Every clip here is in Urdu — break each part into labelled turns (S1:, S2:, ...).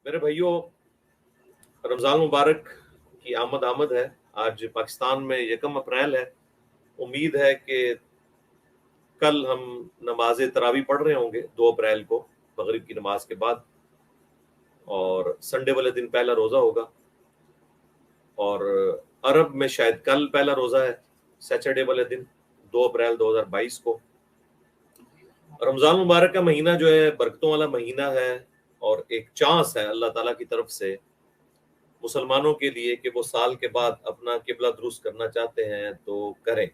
S1: میرے بھائیوں، رمضان مبارک کی آمد ہے۔ آج پاکستان میں 1 اپریل ہے۔ امید ہے کہ کل ہم نماز تراویح پڑھ رہے ہوں گے 2 اپریل کو مغرب کی نماز کے بعد، اور سنڈے والے دن پہلا روزہ ہوگا، اور عرب میں شاید کل پہلا روزہ ہے، سیچرڈے والے دن 2 اپریل 2022 کو۔ رمضان مبارک کا مہینہ جو ہے برکتوں والا مہینہ ہے، اور ایک چانس ہے اللہ تعالیٰ کی طرف سے مسلمانوں کے لیے کہ وہ سال کے بعد اپنا قبلہ درست کرنا چاہتے ہیں تو کریں۔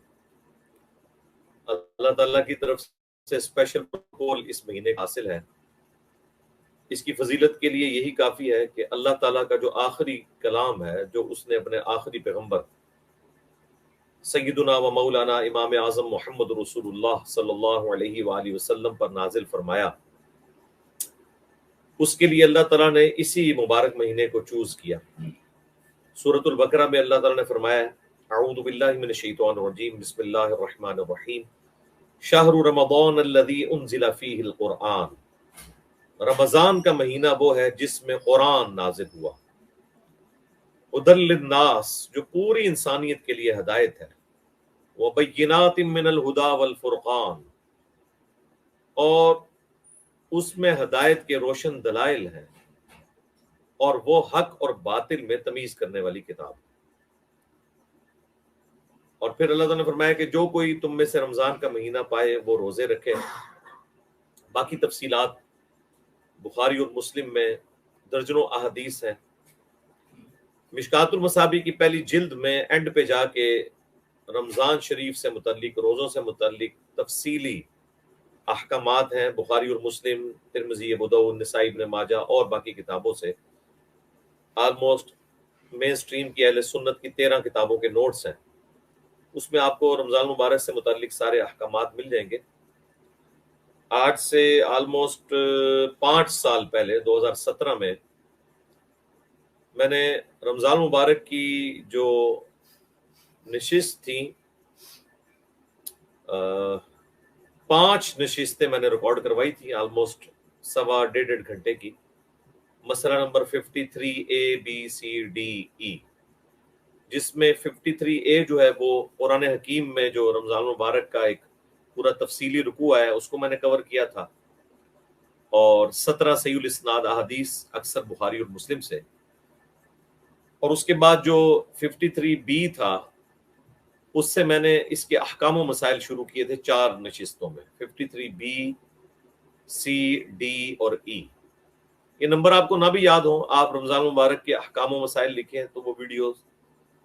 S1: اللہ تعالیٰ کی طرف سے اسپیشل پروٹوکول اس مہینے کا حاصل ہے۔ اس کی فضیلت کے لیے یہی کافی ہے کہ اللہ تعالیٰ کا جو آخری کلام ہے، جو اس نے اپنے آخری پیغمبر سیدنا و مولانا امام اعظم محمد رسول اللہ صلی اللہ علیہ وآلہ وسلم پر نازل فرمایا، اس کے لیے اللہ تعالیٰ نے اسی مبارک مہینے کو چوز کیا۔ سورۃ البقرہ میں اللہ تعالیٰ نے فرمایا، اعوذ باللہ من الشیطان الرجیم، بسم اللہ الرحمن الرحیم، شہر رمضان الذی انزل فیہ القرآن۔ رمضان کا مہینہ وہ ہے جس میں قرآن نازل ہوا، ہدی للناس، جو پوری انسانیت کے لیے ہدایت ہے، وبینات من الہدی والفرقان، اور اس میں ہدایت کے روشن دلائل ہیں، اور وہ حق اور باطل میں تمیز کرنے والی کتاب۔ اور پھر اللہ تعالیٰ نے فرمایا کہ جو کوئی تم میں سے رمضان کا مہینہ پائے وہ روزے رکھے۔ باقی تفصیلات بخاری اور مسلم میں درجنوں احادیث ہیں۔ مشکات المصابیح کی پہلی جلد میں اینڈ پہ جا کے رمضان شریف سے متعلق، روزوں سے متعلق تفصیلی احکامات ہیں، بخاری اور مسلم، ترمذی، ابو داؤد، نسائی، ابن ماجہ اور باقی کتابوں سے۔ آلموسٹ مین سٹریم کی اہل سنت کی 13 کتابوں کے نوٹس ہیں، اس میں آپ کو رمضان مبارک سے متعلق سارے احکامات مل جائیں گے۔ آج سے آلموسٹ 5 سال پہلے 2017 میں نے رمضان مبارک کی جو نشست تھیں، 5 نشستیں میں نے ریکارڈ کروائی تھی، آلموسٹ 1.5 گھنٹے کی۔ مسئلہ number 53A B C D E، جس میں 53A جو ہے وہ قرآن حکیم میں جو رمضان مبارک کا ایک پورا تفصیلی رکوع ہے اس کو میں نے کور کیا تھا، اور 17 صحیح الاسناد احادیث اکثر بخاری اور مسلم سے۔ اور اس کے بعد جو 53B تھا، اس سے میں نے اس کے احکام و مسائل شروع کیے تھے 4 نشستوں میں، 53B C D اور E۔ یہ نمبر آپ کو نہ بھی یاد ہو، آپ رمضان مبارک کے احکام و مسائل لکھیں تو وہ ویڈیو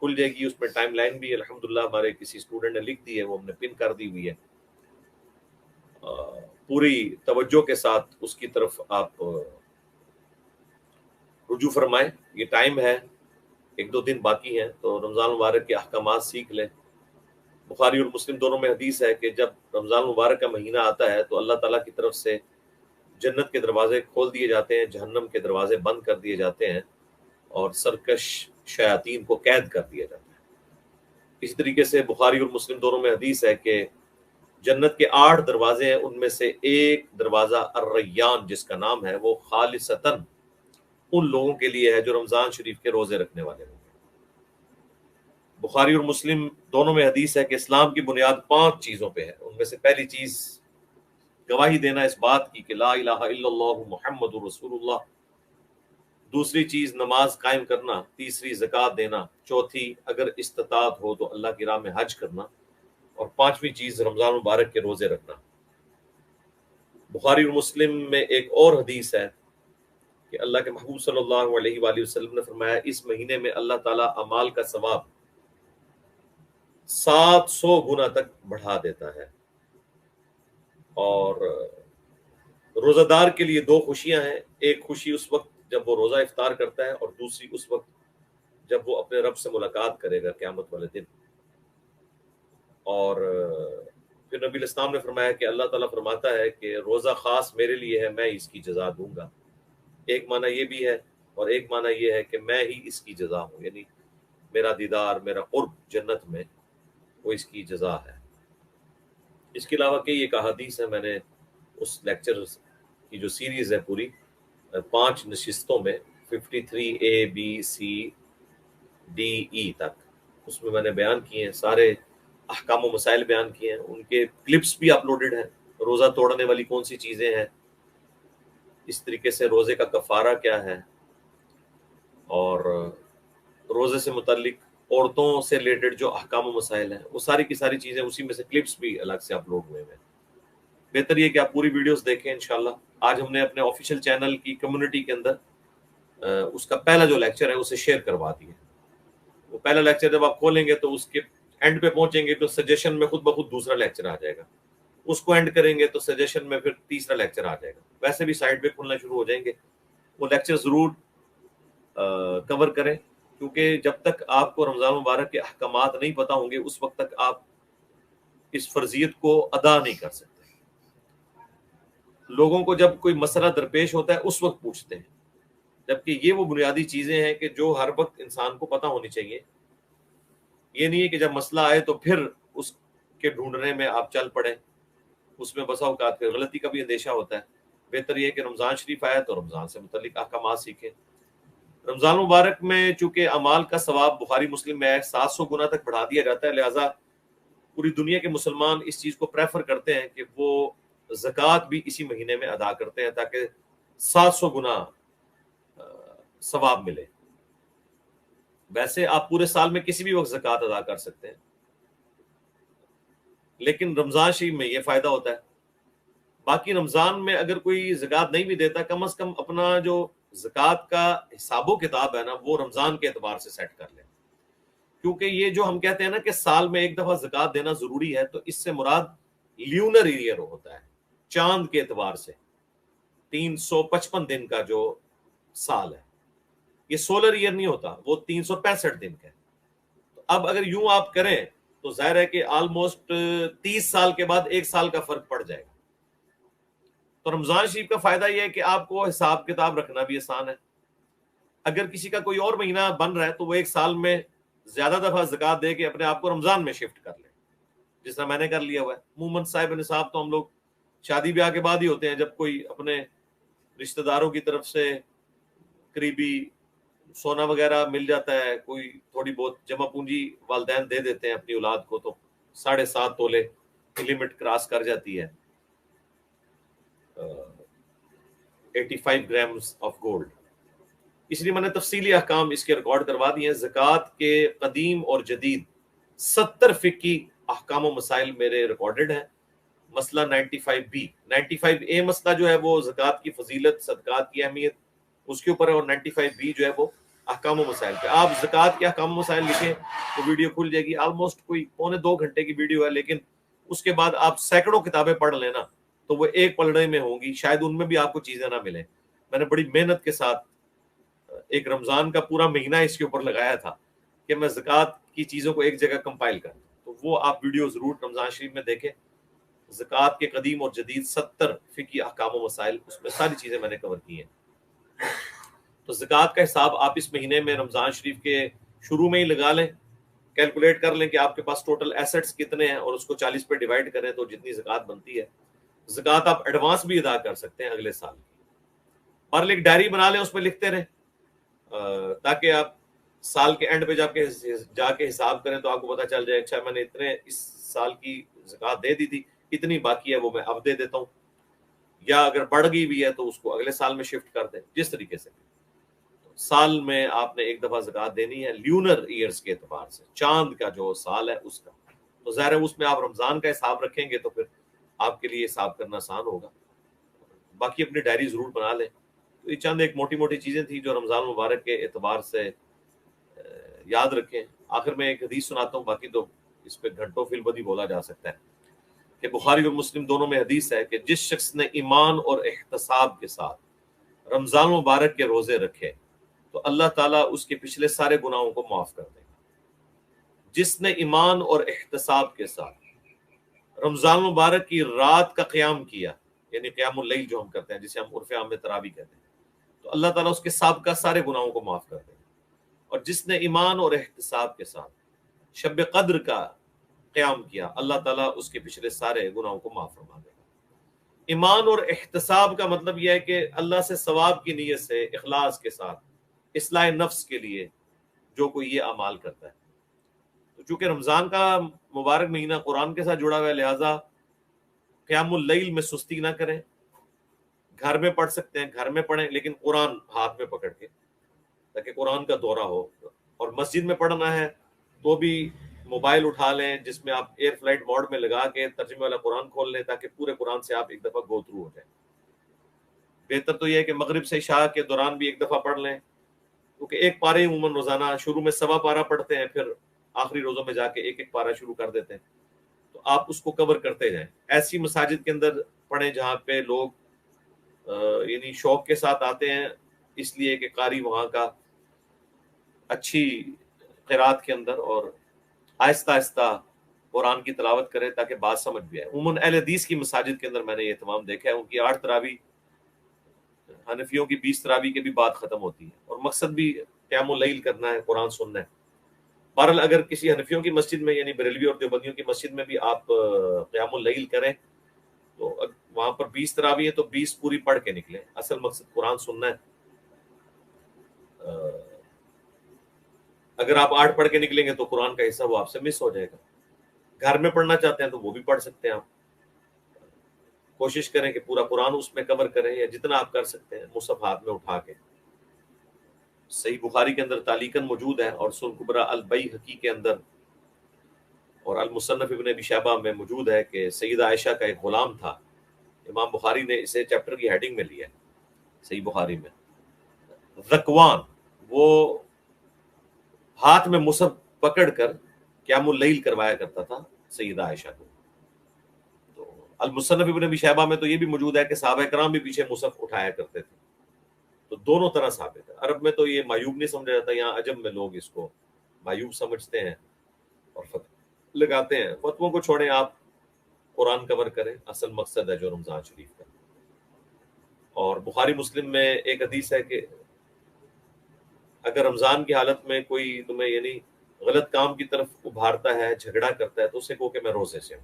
S1: کھل جائے گی، اس میں ٹائم لائن بھی الحمدللہ ہمارے کسی اسٹوڈنٹ نے لکھ دی ہے، وہ ہم نے پن کر دی ہوئی ہے۔ پوری توجہ کے ساتھ اس کی طرف آپ رجوع فرمائیں۔ یہ ٹائم ہے، 1-2 دن باقی ہیں، تو رمضان مبارک کے احکامات سیکھ لیں۔ بخاری اور مسلم دونوں میں حدیث ہے کہ جب رمضان مبارک کا مہینہ آتا ہے تو اللہ تعالیٰ کی طرف سے جنت کے دروازے کھول دیے جاتے ہیں، جہنم کے دروازے بند کر دیے جاتے ہیں، اور سرکش شیاطین کو قید کر دیا جاتا ہے۔ اسی طریقے سے بخاری اور مسلم دونوں میں حدیث ہے کہ جنت کے 8 دروازے ہیں، ان میں سے ایک دروازہ الریان جس کا نام ہے، وہ خالصتاً ان لوگوں کے لیے ہے جو رمضان شریف کے روزے رکھنے والے ہوں گے۔ بخاری اور مسلم دونوں میں حدیث ہے کہ اسلام کی بنیاد 5 چیزوں پہ ہے۔ ان میں سے پہلی چیز گواہی دینا اس بات کی کہ لا الہ الا اللہ محمد رسول اللہ، دوسری چیز نماز قائم کرنا، تیسری زکوٰۃ دینا، چوتھی اگر استطاعت ہو تو اللہ کی راہ میں حج کرنا، اور 5ویں چیز رمضان مبارک کے روزے رکھنا۔ بخاری اور مسلم میں ایک اور حدیث ہے کہ اللہ کے محبوب صلی اللہ علیہ وآلہ وسلم نے فرمایا، اس مہینے میں اللہ تعالیٰ اعمال کا ثواب 700 گنا تک بڑھا دیتا ہے۔ اور روزہ دار کے لیے 2 خوشیاں ہیں، ایک خوشی اس وقت جب وہ روزہ افطار کرتا ہے، اور دوسری اس وقت جب وہ اپنے رب سے ملاقات کرے گا قیامت والے دن۔ اور پھر نبی الاسلام نے فرمایا کہ اللہ تعالیٰ فرماتا ہے کہ روزہ خاص میرے لیے ہے، میں اس کی جزا دوں گا۔ ایک معنی یہ بھی ہے، اور ایک معنی یہ ہے کہ میں ہی اس کی جزا ہوں، یعنی میرا دیدار، میرا قرب جنت میں، وہ اس کی جزا ہے۔ اس کے علاوہ کئی ایک احادیث ہیں، میں نے اس لیکچر کی جو سیریز ہے پوری 5 نشستوں میں 53A B C D E تک، اس میں میں نے بیان کیے ہیں، سارے احکام و مسائل بیان کیے ہیں، ان کے کلپس بھی اپلوڈڈ ہیں، روزہ توڑنے والی کون سی چیزیں ہیں، اس طریقے سے روزے کا کفارہ کیا ہے، اور روزے سے متعلق عورتوں سے ریلیٹڈ جو احکام و مسائل ہیں وہ ساری کی ساری چیزیں اسی میں سے کلپس بھی الگ سے اپلوڈ ہوئے ہیں۔ بہتر یہ کہ آپ پوری ویڈیوز دیکھیں انشاءاللہ۔ آج ہم نے اپنے آفیشیل چینل کی کمیونٹی کے اندر اس کا پہلا جو لیکچر ہے اسے شیئر کروا دیا۔ وہ پہلا لیکچر جب آپ کھولیں گے تو اس کے اینڈ پہ پہنچیں گے تو سجیشن میں خود بخود دوسرا لیکچر آ جائے گا، اس کو اینڈ کریں گے تو سجیشن میں پھر تیسرا لیکچر آ جائے گا، ویسے بھی سائٹ پہ کھلنا شروع ہو جائیں گے۔ وہ لیکچر ضرور کور کریں، کیونکہ جب تک آپ کو رمضان مبارک کے احکامات نہیں پتہ ہوں گے اس وقت تک آپ اس فرضیت کو ادا نہیں کر سکتے۔ لوگوں کو جب کوئی مسئلہ درپیش ہوتا ہے اس وقت پوچھتے ہیں، جبکہ یہ وہ بنیادی چیزیں ہیں کہ جو ہر وقت انسان کو پتہ ہونی چاہیے۔ یہ نہیں ہے کہ جب مسئلہ آئے تو پھر اس کے ڈھونڈنے میں آپ چل پڑیں، اس میں بسا اوقات پھر غلطی کا بھی اندیشہ ہوتا ہے۔ بہتر یہ ہے کہ رمضان شریف آیا تو رمضان سے متعلق احکامات سیکھیں۔ رمضان مبارک میں چونکہ اعمال کا ثواب بخاری مسلم میں 700 گنا تک بڑھا دیا جاتا ہے، لہٰذا پوری دنیا کے مسلمان اس چیز کو پریفر کرتے ہیں کہ وہ زکوٰۃ بھی اسی مہینے میں ادا کرتے ہیں تاکہ 700 گنا ثواب ملے۔ ویسے آپ پورے سال میں کسی بھی وقت زکوٰۃ ادا کر سکتے ہیں، لیکن رمضان شریف میں یہ فائدہ ہوتا ہے۔ باقی رمضان میں اگر کوئی زکوٰۃ نہیں بھی دیتا، کم از کم اپنا جو زکوٰۃ کا حساب و کتاب ہے نا وہ رمضان کے اعتبار سے سیٹ کر لیں، کیونکہ یہ جو ہم کہتے ہیں نا کہ سال میں ایک دفعہ زکوٰۃ دینا ضروری ہے، تو اس سے مراد لیونر ایئر ہوتا ہے، چاند کے اعتبار سے 355 دن کا جو سال ہے، یہ سولر ایئر نہیں ہوتا، وہ 365 دن کا ہے۔ اب اگر یوں آپ کریں تو ظاہر ہے کہ آلموسٹ 30 سال کے بعد ایک سال کا فرق پڑ جائے گا۔ تو رمضان شریف کا فائدہ یہ ہے کہ آپ کو حساب کتاب رکھنا بھی آسان ہے۔ اگر کسی کا کوئی اور مہینہ بن رہا ہے تو وہ ایک سال میں زیادہ دفعہ زکوٰۃ دے کے اپنے آپ کو رمضان میں شفٹ کر لیں، جس طرح میں نے کر لیا ہوا ہے۔ عموماً صاحب نصاب تو ہم لوگ شادی بیاہ کے بعد ہی ہوتے ہیں، جب کوئی اپنے رشتہ داروں کی طرف سے قریبی سونا وغیرہ مل جاتا ہے، کوئی تھوڑی بہت جمع پونجی والدین دے دیتے ہیں اپنی اولاد کو، تو 7.5 تولے کی لمٹ کراس کر جاتی ہے، 85 گرامز آف گولڈ۔ اس لیے میں نے تفصیلی احکام اس کے ریکارڈ کروا دیے ہیں۔ زکوٰۃ کے قدیم اور جدید 70 فقہی احکام و مسائل میرے ریکارڈڈ ہیں۔ مسئلہ 95B 95A مسئلہ جو ہے وہ زکوٰۃ کی فضیلت، صدقات کی اہمیت، اس کے اوپر ہے، اور 95B جو ہے وہ احکام و مسائل پہ۔ آپ زکوٰۃ کے احکام و مسائل لکھیں تو ویڈیو کھل جائے گی، آلموسٹ کوئی 1.25 گھنٹے کی ویڈیو ہے، لیکن اس کے بعد آپ سینکڑوں کتابیں پڑھ لینا تو وہ ایک پلڑے میں ہوں گی، شاید ان میں بھی آپ کو چیزیں نہ ملیں۔ میں نے بڑی محنت کے ساتھ ایک رمضان کا پورا مہینہ اس کے اوپر لگایا تھا کہ میں زکوٰۃ کی چیزوں کو ایک جگہ کمپائل کروں، تو وہ آپ ویڈیو ضرور رمضان شریف میں دیکھیں۔ زکوٰۃ کے قدیم اور جدید 70 فقہی احکام و مسائل، اس میں ساری چیزیں میں نے کور کی ہیں۔ تو زکوٰۃ کا حساب آپ اس مہینے میں رمضان شریف کے شروع میں ہی لگا لیں، کیلکولیٹ کر لیں کہ آپ کے پاس ٹوٹل ایسٹس کتنے ہیں اور اس کو 40 پہ ڈیوائڈ کریں تو جتنی زکوٰۃ بنتی ہے۔ زکوٰۃ آپ ایڈوانس بھی ادا کر سکتے ہیں اگلے سال کی، اور ایک ڈائری بنا لیں، اس پہ لکھتے رہیں تاکہ آپ سال کے اینڈ پہ جا کے حساب کریں تو آپ کو پتہ چل جائے، اچھا میں نے اتنے اس سال کی زکوٰۃ دے دی تھی، اتنی باقی ہے وہ میں اب دے دیتا ہوں، یا اگر بڑھ گئی بھی ہے تو اس کو اگلے سال میں شفٹ کر دیں، جس طریقے سے۔ سال میں آپ نے ایک دفعہ زکوٰۃ دینی ہے لیونر ایئرز کے اعتبار سے، چاند کا جو سال ہے اس کا، تو ظاہر ہے اس میں آپ رمضان کا حساب رکھیں گے تو پھر آپ کے لیے حساب کرنا آسان ہوگا۔ باقی اپنی ڈائری ضرور بنا لیں۔ تو یہ چند ایک موٹی موٹی چیزیں تھیں جو رمضان مبارک کے اعتبار سے یاد رکھیں۔ آخر میں ایک حدیث سناتا ہوں، باقی تو اس پہ گھنٹوں فی البدی بولا جا سکتا ہے، کہ بخاری اور مسلم دونوں میں حدیث ہے کہ جس شخص نے ایمان اور احتساب کے ساتھ رمضان مبارک کے روزے رکھے تو اللہ تعالیٰ اس کے پچھلے سارے گناہوں کو معاف کر دے گا۔ جس نے ایمان اور احتساب کے ساتھ رمضان مبارک کی رات کا قیام کیا، یعنی قیام اللیل جو ہم کرتے ہیں، جسے ہم عرف عام میں تراویح کہتے ہیں، تو اللہ تعالیٰ اس کے سابقہ سارے گناہوں کو معاف کر دے گا۔ اور جس نے ایمان اور احتساب کے ساتھ شب قدر کا قیام کیا، اللہ تعالیٰ اس کے پچھلے سارے گناہوں کو معاف فرما دے گا۔ ایمان اور احتساب کا مطلب یہ ہے کہ اللہ سے ثواب کی نیت سے، اخلاص کے ساتھ اصلاح نفس کے لیے جو کوئی یہ اعمال کرتا ہے. تو چونکہ رمضان کا مبارک مہینہ قرآن کے ساتھ جڑا ہوا ہے، لہٰذا قیام اللیل میں سستی نہ کریں. گھر میں پڑھ سکتے ہیں، گھر میں پڑھیں، لیکن قرآن ہاتھ میں پکڑ کے، تاکہ قرآن کا دورہ ہو. اور مسجد میں پڑھنا ہے تو بھی موبائل اٹھا لیں جس میں آپ ایئر فلائٹ موڈ میں لگا کے ترجمے والا قرآن کھول لیں، تاکہ پورے قرآن سے آپ ایک دفعہ گو تھرو ہو جائیں. بہتر تو یہ ہے کہ مغرب سے عشاء کے دوران بھی ایک دفعہ پڑھ لیں، کیونکہ ایک پارے عموماً روزانہ شروع میں سوا پارہ پڑھتے ہیں، پھر آخری روزوں میں جا کے ایک ایک پارہ شروع کر دیتے ہیں. تو آپ اس کو کور کرتے جائیں. ایسی مساجد کے اندر پڑھیں جہاں پہ لوگ یعنی شوق کے ساتھ آتے ہیں، اس لیے کہ قاری وہاں کا اچھی قرات کے اندر اور آہستہ آہستہ قرآن کی تلاوت کرے تاکہ بات سمجھ بھی آئے. عموماً اہل حدیث کی مساجد کے اندر میں نے یہ اہتمام دیکھا ہے، ان کی 8 تراویح، حنفیوں کی 20 تراویح کے بھی بات ختم ہوتی ہے، اور مقصد بھی قیام اللیل کرنا ہے، قرآن سننا ہے. بہرحال اگر کسی حنفیوں کی مسجد میں یعنی بریلوی اور دیوبندیوں کی مسجد میں بھی آپ قیام اللیل کریں تو وہاں پر 20 تراویح ہے تو 20 پوری پڑھ کے نکلیں. اصل مقصد قرآن سننا ہے. اگر آپ 8 پڑھ کے نکلیں گے تو قرآن کا حصہ وہ آپ سے مس ہو جائے گا. گھر میں پڑھنا چاہتے ہیں تو وہ بھی پڑھ سکتے ہیں. آپ کوشش کریں کہ پورا قرآن اس میں کور کریں، یا جتنا آپ کر سکتے ہیں مصحف ہاتھ میں اٹھا کے. صحیح بخاری کے اندر تعلیقاً موجود ہے، اور سنن کبریٰ البیہقی کے اندر اور المصنف ابن ابی شیبہ میں موجود ہے کہ سیدہ عائشہ کا ایک غلام تھا. امام بخاری نے اسے چیپٹر کی ہیڈنگ میں لیا ہے صحیح بخاری میں. ذکوان، وہ ہاتھ میں مصحف پکڑ کر قیام اللیل کروایا کرتا تھا سیدہ عائشہ کو. تو المصنف ابن ابی شیبہ میں تو یہ بھی موجود ہے کہ صحابہ کرام بھی پیچھے مصحف اٹھایا کرتے تھے. تو دونوں طرح ثابت ہے. عرب میں تو یہ معیوب نہیں سمجھا جاتا، یہاں عجم میں لوگ اس کو معیوب سمجھتے ہیں اور فتوی لگاتے ہیں. فتووں کو چھوڑیں، آپ قرآن کور کریں، اصل مقصد ہے جو رمضان شریف کا. اور بخاری مسلم میں ایک حدیث ہے کہ اگر رمضان کی حالت میں کوئی تمہیں یعنی غلط کام کی طرف ابھارتا ہے، جھگڑا کرتا ہے، تو اسے کہو کہ میں روزے سے ہوں.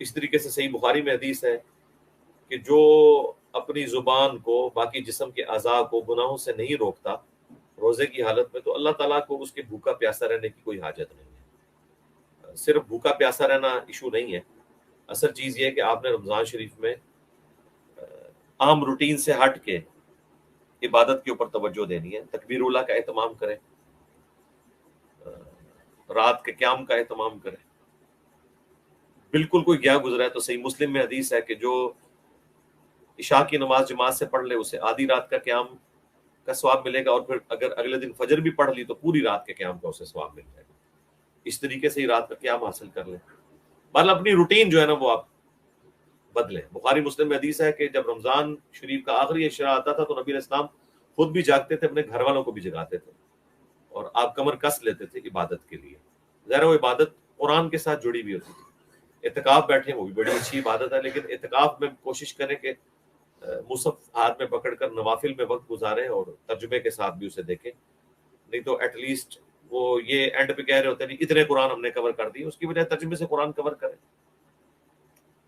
S1: اس طریقے سے صحیح بخاری میں حدیث ہے کہ جو اپنی زبان کو، باقی جسم کے اعضاء کو گناہوں سے نہیں روکتا روزے کی حالت میں، تو اللہ تعالیٰ کو اس کے بھوکا پیاسا رہنے کی کوئی حاجت نہیں ہے. صرف بھوکا پیاسا رہنا ایشو نہیں ہے، اصل چیز یہ ہے کہ آپ نے رمضان شریف میں عام روٹین سے ہٹ کے عبادت کے اوپر توجہ دینی ہے. تکبیر اولیٰ کا اہتمام کریں، رات کے قیام کا اہتمام کریں. بالکل کوئی گیا گزرا ہے تو صحیح مسلم میں حدیث ہے کہ جو عشاء کی نماز جماعت سے پڑھ لے اسے آدھی رات کا قیام کا ثواب ملے گا، اور پھر اگر اگلے دن فجر بھی پڑھ لی تو پوری رات کے قیام کا اسے ثواب مل جائے گا. اس طریقے سے ہی رات کا قیام حاصل کر لیں. مطلب اپنی روٹین جو ہے نا وہ آپ بدلیں. بخاری مسلم میں حدیث ہے کہ جب رمضان شریف کا آخری عشرہ آتا تھا تو نبی علیہ السلام خود بھی جاگتے تھے، اپنے گھر والوں کو بھی جگاتے تھے، اور آپ کمر کس لیتے تھے عبادت کے لیے. ظاہر وہ عبادت قرآن کے ساتھ جڑی ہوئی ہوتی تھی. اعتکاف بیٹھے وہ بھی بڑی اچھی عبادت ہے، لیکن اعتکاف میں کوشش کریں کہ مصحف ہاتھ میں پکڑ کر نوافل میں وقت گزاریں اور ترجمے کے ساتھ بھی اسے دیکھیں. نہیں تو ایٹ لیسٹ وہ یہ اینڈ پہ کہہ رہے ہوتے ہیں اتنے قرآن ہم نے کور کر دی، اس کی بجائے ترجمے سے قرآن کور کریں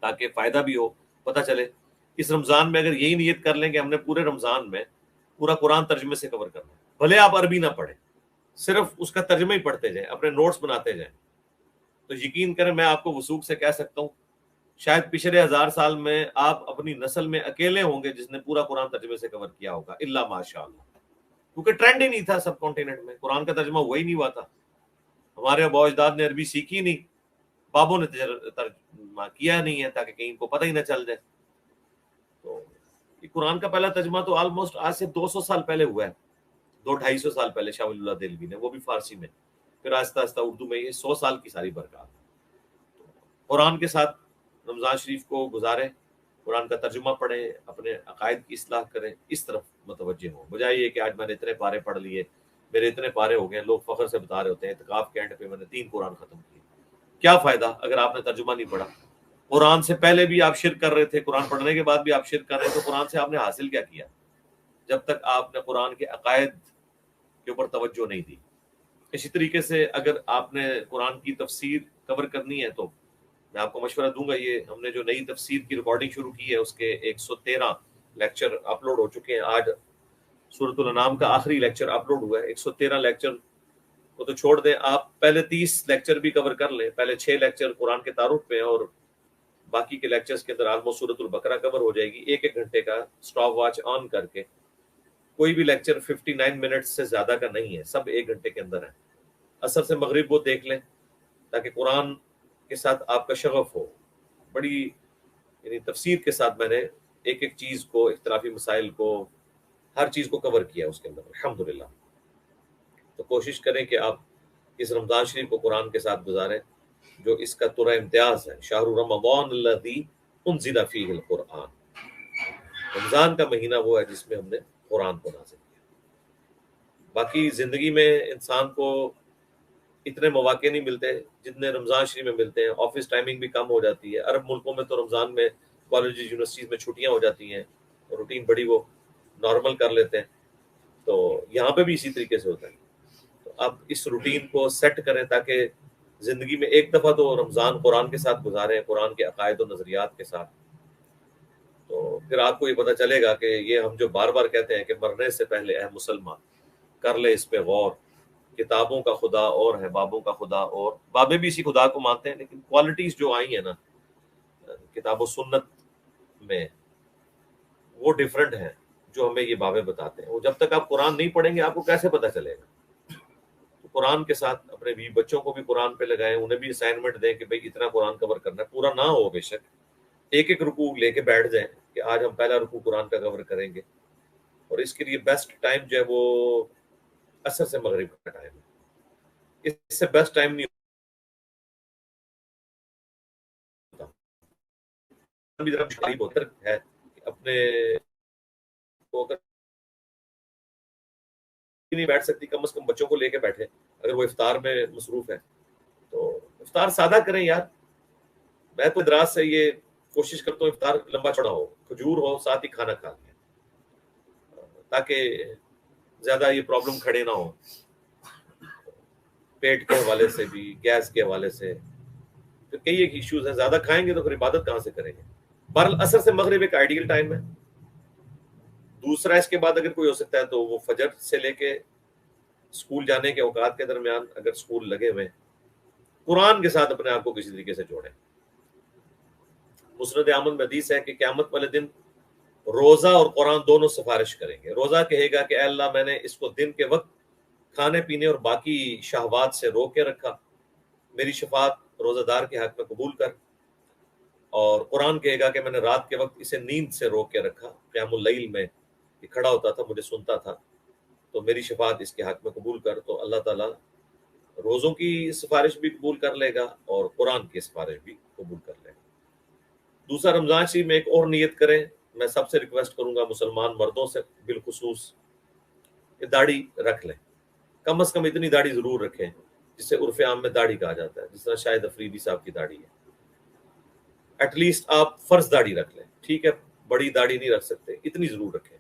S1: تاکہ فائدہ بھی ہو، پتہ چلے. اس رمضان میں اگر یہی نیت کر لیں کہ ہم نے پورے رمضان میں پورا قرآن ترجمے سے کور کرنا، بھلے آپ عربی نہ پڑھیں، صرف اس کا ترجمہ ہی پڑھتے جائیں، اپنے نوٹس بناتے جائیں، تو یقین کریں میں آپ کو وثوق سے کہہ سکتا ہوں شاید پچھلے 1000 سال میں آپ اپنی نسل میں اکیلے ہوں گے جس نے پورا قرآن ترجمے سے کور کیا ہوگا، الا ماشاء اللہ. کیونکہ ٹرینڈ ہی نہیں تھا سب کانٹیننٹ میں، قرآن کا ترجمہ ہوا ہی نہیں ہوا تھا. ہمارے اباء اجداد نے عربی سیکھی نہیں، بابوں نے ترجمہ کیا نہیں ہے تاکہ کہیں ان کو پتہ ہی نہ چل جائے. تو یہ قرآن کا پہلا ترجمہ تو آلموسٹ آج سے 200 سال پہلے ہوا ہے، 200-250 سال پہلے شاہ ولی اللہ دہلوی نے، وہ بھی فارسی میں، پھر آہستہ آہستہ اردو میں. یہ 100 سال کی ساری برکات. قرآن کے ساتھ رمضان شریف کو گزاریں، قرآن کا ترجمہ پڑھیں، اپنے عقائد کی اصلاح کریں، اس طرف متوجہ ہوں، بجائے یہ کہ آج میں نے اتنے پارے پڑھ لیے، میرے اتنے پارے ہو گئے. لوگ فخر سے بتا رہے ہوتے ہیں اعتکاف کے اینڈ پہ میں نے 3 قرآن ختم کیے. کیا فائدہ اگر آپ نے ترجمہ نہیں پڑھا؟ قرآن سے پہلے بھی آپ شرک کر رہے تھے، قرآن پڑھنے کے بعد بھی آپ شرک کر رہے تھے، تو قرآن سے آپ نے حاصل کیا کیا جب تک آپ نے قرآن کے عقائد کے اوپر توجہ نہیں دی. اسی طریقے سے اگر آپ نے قرآن کی تفسیر کور کرنی ہے تو میں آپ کو مشورہ دوں گا، یہ ہم نے جو نئی تفسیر کی ریکارڈنگ شروع کی ہے اس کے 113 لیکچر اپلوڈ ہو چکے ہیں. آج سورۃ الانعام کا آخری لیکچر اپلوڈ ہوا ہے. 113 لیکچر کو تو چھوڑ دیں، آپ پہلے 30 لیکچر بھی کور کر لیں. پہلے 6 لیکچر قرآن کے تعارف پہ ہیں اور باقی کے لیکچرز کے اندر آلموسٹ سورۃ البقرہ کور ہو جائے گی. ایک گھنٹے کا سٹاپ واچ آن کر کے. کوئی بھی لیکچر 59 منٹ سے زیادہ کا نہیں ہے، سب 1 گھنٹے کے اندر ہے. عصر سے مغرب وہ دیکھ لیں تاکہ قرآن کے ساتھ آپ کا شغف ہو. بڑی یعنی تفسیر کے ساتھ میں نے ایک ایک چیز کو، اختلافی مسائل کو، ہر چیز کو کور کیا اس کے اندر الحمدللہ. تو کوشش کریں کہ آپ اس رمضان شریف کو قرآن کے ساتھ گزاریں، جو اس کا ترہ امتیاز ہے. شہر رمضان الذی انزل فیہ القرآن، رمضان کا مہینہ وہ ہے جس میں ہم نے قرآن کو نازل کیا. باقی زندگی میں انسان کو اتنے مواقع نہیں ملتے جتنے رمضان شریف میں ملتے ہیں. آفس ٹائمنگ بھی کم ہو جاتی ہے. عرب ملکوں میں تو رمضان میں کالج یونیورسٹیز میں چھٹیاں ہو جاتی ہیں، روٹین بڑی وہ نارمل کر لیتے ہیں. تو یہاں پہ بھی اسی طریقے سے ہوتا ہے. تو آپ اس روٹین کو سیٹ کریں تاکہ زندگی میں ایک دفعہ تو رمضان قرآن کے ساتھ گزاریں، قرآن کے عقائد و نظریات کے ساتھ. تو پھر آپ کو یہ پتہ چلے گا کہ یہ ہم جو بار بار کہتے ہیں کہ مرنے سے پہلے اے مسلمان کر لے اس پہ غور. کتابوں کا خدا اور ہے، بابوں کا خدا اور. بابیں بھی اسی خدا کو مانتے ہیں، لیکن کوالٹیز جو آئی ہیں نا کتاب و سنت میں وہ ڈیفرنٹ ہیں جو ہمیں یہ بابیں بتاتے ہیں. وہ جب تک آپ قرآن نہیں پڑھیں گے آپ کو کیسے پتہ چلے گا؟ تو قرآن کے ساتھ اپنے بھی بچوں کو بھی قرآن پہ لگائیں، انہیں بھی اسائنمنٹ دیں کہ بھئی اتنا قرآن کور کرنا ہے. پورا نہ ہو بے شک، ایک ایک رکوع لے کے بیٹھ جائیں کہ آج ہم پہلا رکوع قرآن کا کور کریں گے. اور اس کے لیے بیسٹ ٹائم جو ہے وہ عصر سے مغرب کا ٹائم ہے. اس سے بیسٹ ٹائم نہیں ہوتا. بھی ذرا قریب ہوتا ہے کہ اپنے کو اگر نہیں بیٹھ سکتی کم از کم بچوں کو لے کے بیٹھے. اگر وہ افطار میں مصروف ہے تو افطار سادہ کریں یار. میں تو دراز سے یہ کوشش کرتا ہوں افطار لمبا چوڑا ہو، کھجور ہو، ساتھ ہی کھانا کھا لیں تاکہ زیادہ یہ پرابلم کھڑے نہ ہو پیٹ کے حوالے سے بھی، گیس کے حوالے سے. تو کئی ایک ایشوز ہیں. زیادہ کھائیں گے تو پھر عبادت کہاں سے کریں گے؟ بہرحال عصر سے مغرب ایک آئیڈیل ٹائم ہے. دوسرا اس کے بعد اگر کوئی ہو سکتا ہے تو وہ فجر سے لے کے اسکول جانے کے اوقات کے درمیان اگر اسکول لگے ہوئے قرآن کے ساتھ اپنے آپ کو کسی طریقے سے جوڑیں. مسند احمد میں حدیث ہے کہ قیامت والے دن روزہ اور قرآن دونوں سفارش کریں گے. روزہ کہے گا کہ اے اللہ میں نے اس کو دن کے وقت کھانے پینے اور باقی شہوات سے روک کے رکھا، میری شفاعت روزہ دار کے حق میں قبول کر. اور قرآن کہے گا کہ میں نے رات کے وقت اسے نیند سے روک کے رکھا، قیام اللیل میں یہ کھڑا ہوتا تھا، مجھے سنتا تھا، تو میری شفاعت اس کے حق میں قبول کر. تو اللہ تعالیٰ روزوں کی سفارش بھی قبول کر لے گا اور قرآن کی سفارش بھی قبول کر لے گا. دوسرا رمضان شریف میں ایک اور نیت کریں. میں سب سے ریکویسٹ کروں گا مسلمان مردوں سے بالخصوص کہ داڑھی رکھ لیں. کم از کم اتنی داڑھی ضرور رکھیں جسے عرف عام میں داڑھی کہا جاتا ہے، جس طرح شاہد افریدی صاحب کی داڑھی ہے. ایٹ لیسٹ آپ فرض داڑھی رکھ لیں. ٹھیک ہے بڑی داڑھی نہیں رکھ سکتے، اتنی ضرور رکھیں.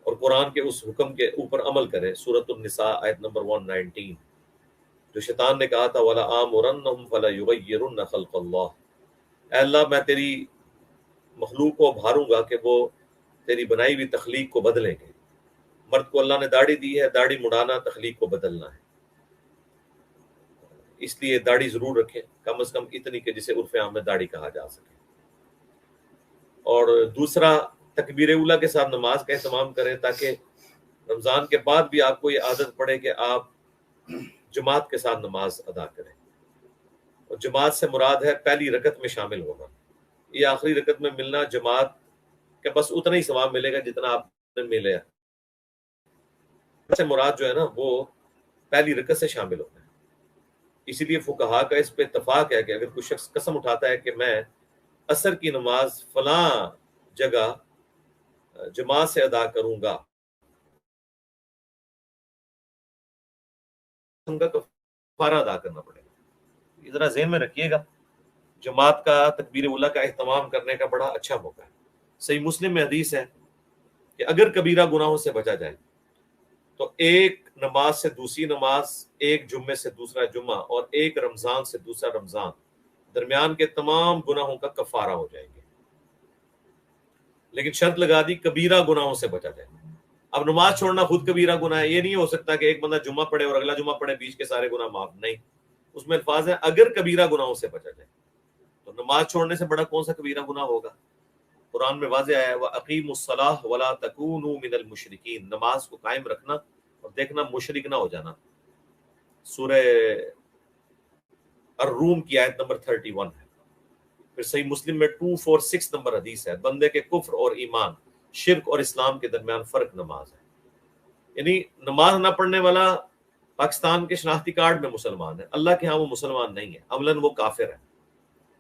S1: اور قرآن کے اس حکم کے اوپر عمل کریں. سورۃ النساء آیت نمبر 119 جو شیطان نے کہا تھا وَلَآمُرَنَّهُمْ فَلَيُغَيِّرُنَّ خَلْقَ اللَّهِ، اے اللہ میں تیری مخلوق کو ابھاروں گا کہ وہ تیری بنائی ہوئی تخلیق کو بدلیں گے. مرد کو اللہ نے داڑھی دی ہے، داڑھی مڑانا تخلیق کو بدلنا ہے. اس لیے داڑھی ضرور رکھیں، کم از کم اتنی کہ جسے عرف عام میں داڑھی کہا جا سکے. اور دوسرا تکبیر اولیٰ کے ساتھ نماز کا اہتمام کریں تاکہ رمضان کے بعد بھی آپ کو یہ عادت پڑے کہ آپ جماعت کے ساتھ نماز ادا کریں. اور جماعت سے مراد ہے پہلی رکعت میں شامل ہونا. یہ آخری رکعت میں ملنا جماعت کا بس اتنا ہی ثواب ملے گا جتنا آپ نے ملے. سے مراد جو ہے نا وہ پہلی رکعت سے شامل ہونا ہے. اسی لیے فقہا کا اس پہ اتفاق ہے کہ اگر کوئی شخص قسم اٹھاتا ہے کہ میں عصر کی نماز فلاں جگہ جماعت سے ادا کروں گا، ان کا کفارہ ادا کرنا پڑے گا. یہ ذرا ذہن میں رکھیے گا. جماعت کا تکبیر اولیٰ کا اہتمام کرنے کا بڑا اچھا موقع ہے. صحیح مسلم میں حدیث ہے کہ اگر کبیرہ گناہوں سے بچا جائے تو ایک نماز سے دوسری نماز، ایک جمعے سے دوسرا جمعہ اور ایک رمضان سے دوسرا رمضان درمیان کے تمام گناہوں کا کفارہ ہو جائیں گے. لیکن شرط لگا دی کبیرہ گناہوں سے بچا جائے. اب نماز چھوڑنا خود کبیرہ گناہ ہے، یہ نہیں ہو سکتا کہ ایک بندہ جمعہ پڑھے اور اگلا جمعہ پڑھے بیچ کے سارے گناہ معاف، نہیں، اس میں الفاظ ہیں اگر کبیرہ گناہوں سے بچا جائے تو نماز چھوڑنے سے بڑا کون سا کبیرہ گناہ ہوگا؟ قرآن میں واضح آیا ہے وَأَقِيمُوا الصَّلَاةَ وَلَا تَكُونُوا مِنَ الْمُشْرِكِينَ، نماز کو قائم رکھنا اور دیکھنا مشرک نہ ہو جانا۔ سورہ الروم کی آیت نمبر 31 ہے۔ پھر صحیح مسلم میں 246 نمبر حدیث ہے، بندے کے کفر اور ایمان، شرک اور اسلام کے درمیان فرق نماز ہے۔ یعنی نماز نہ پڑھنے والا پاکستان کے شناختی کارڈ میں مسلمان ہے، اللہ کے ہاں وہ مسلمان نہیں ہے، عملاً وہ کافر ہے۔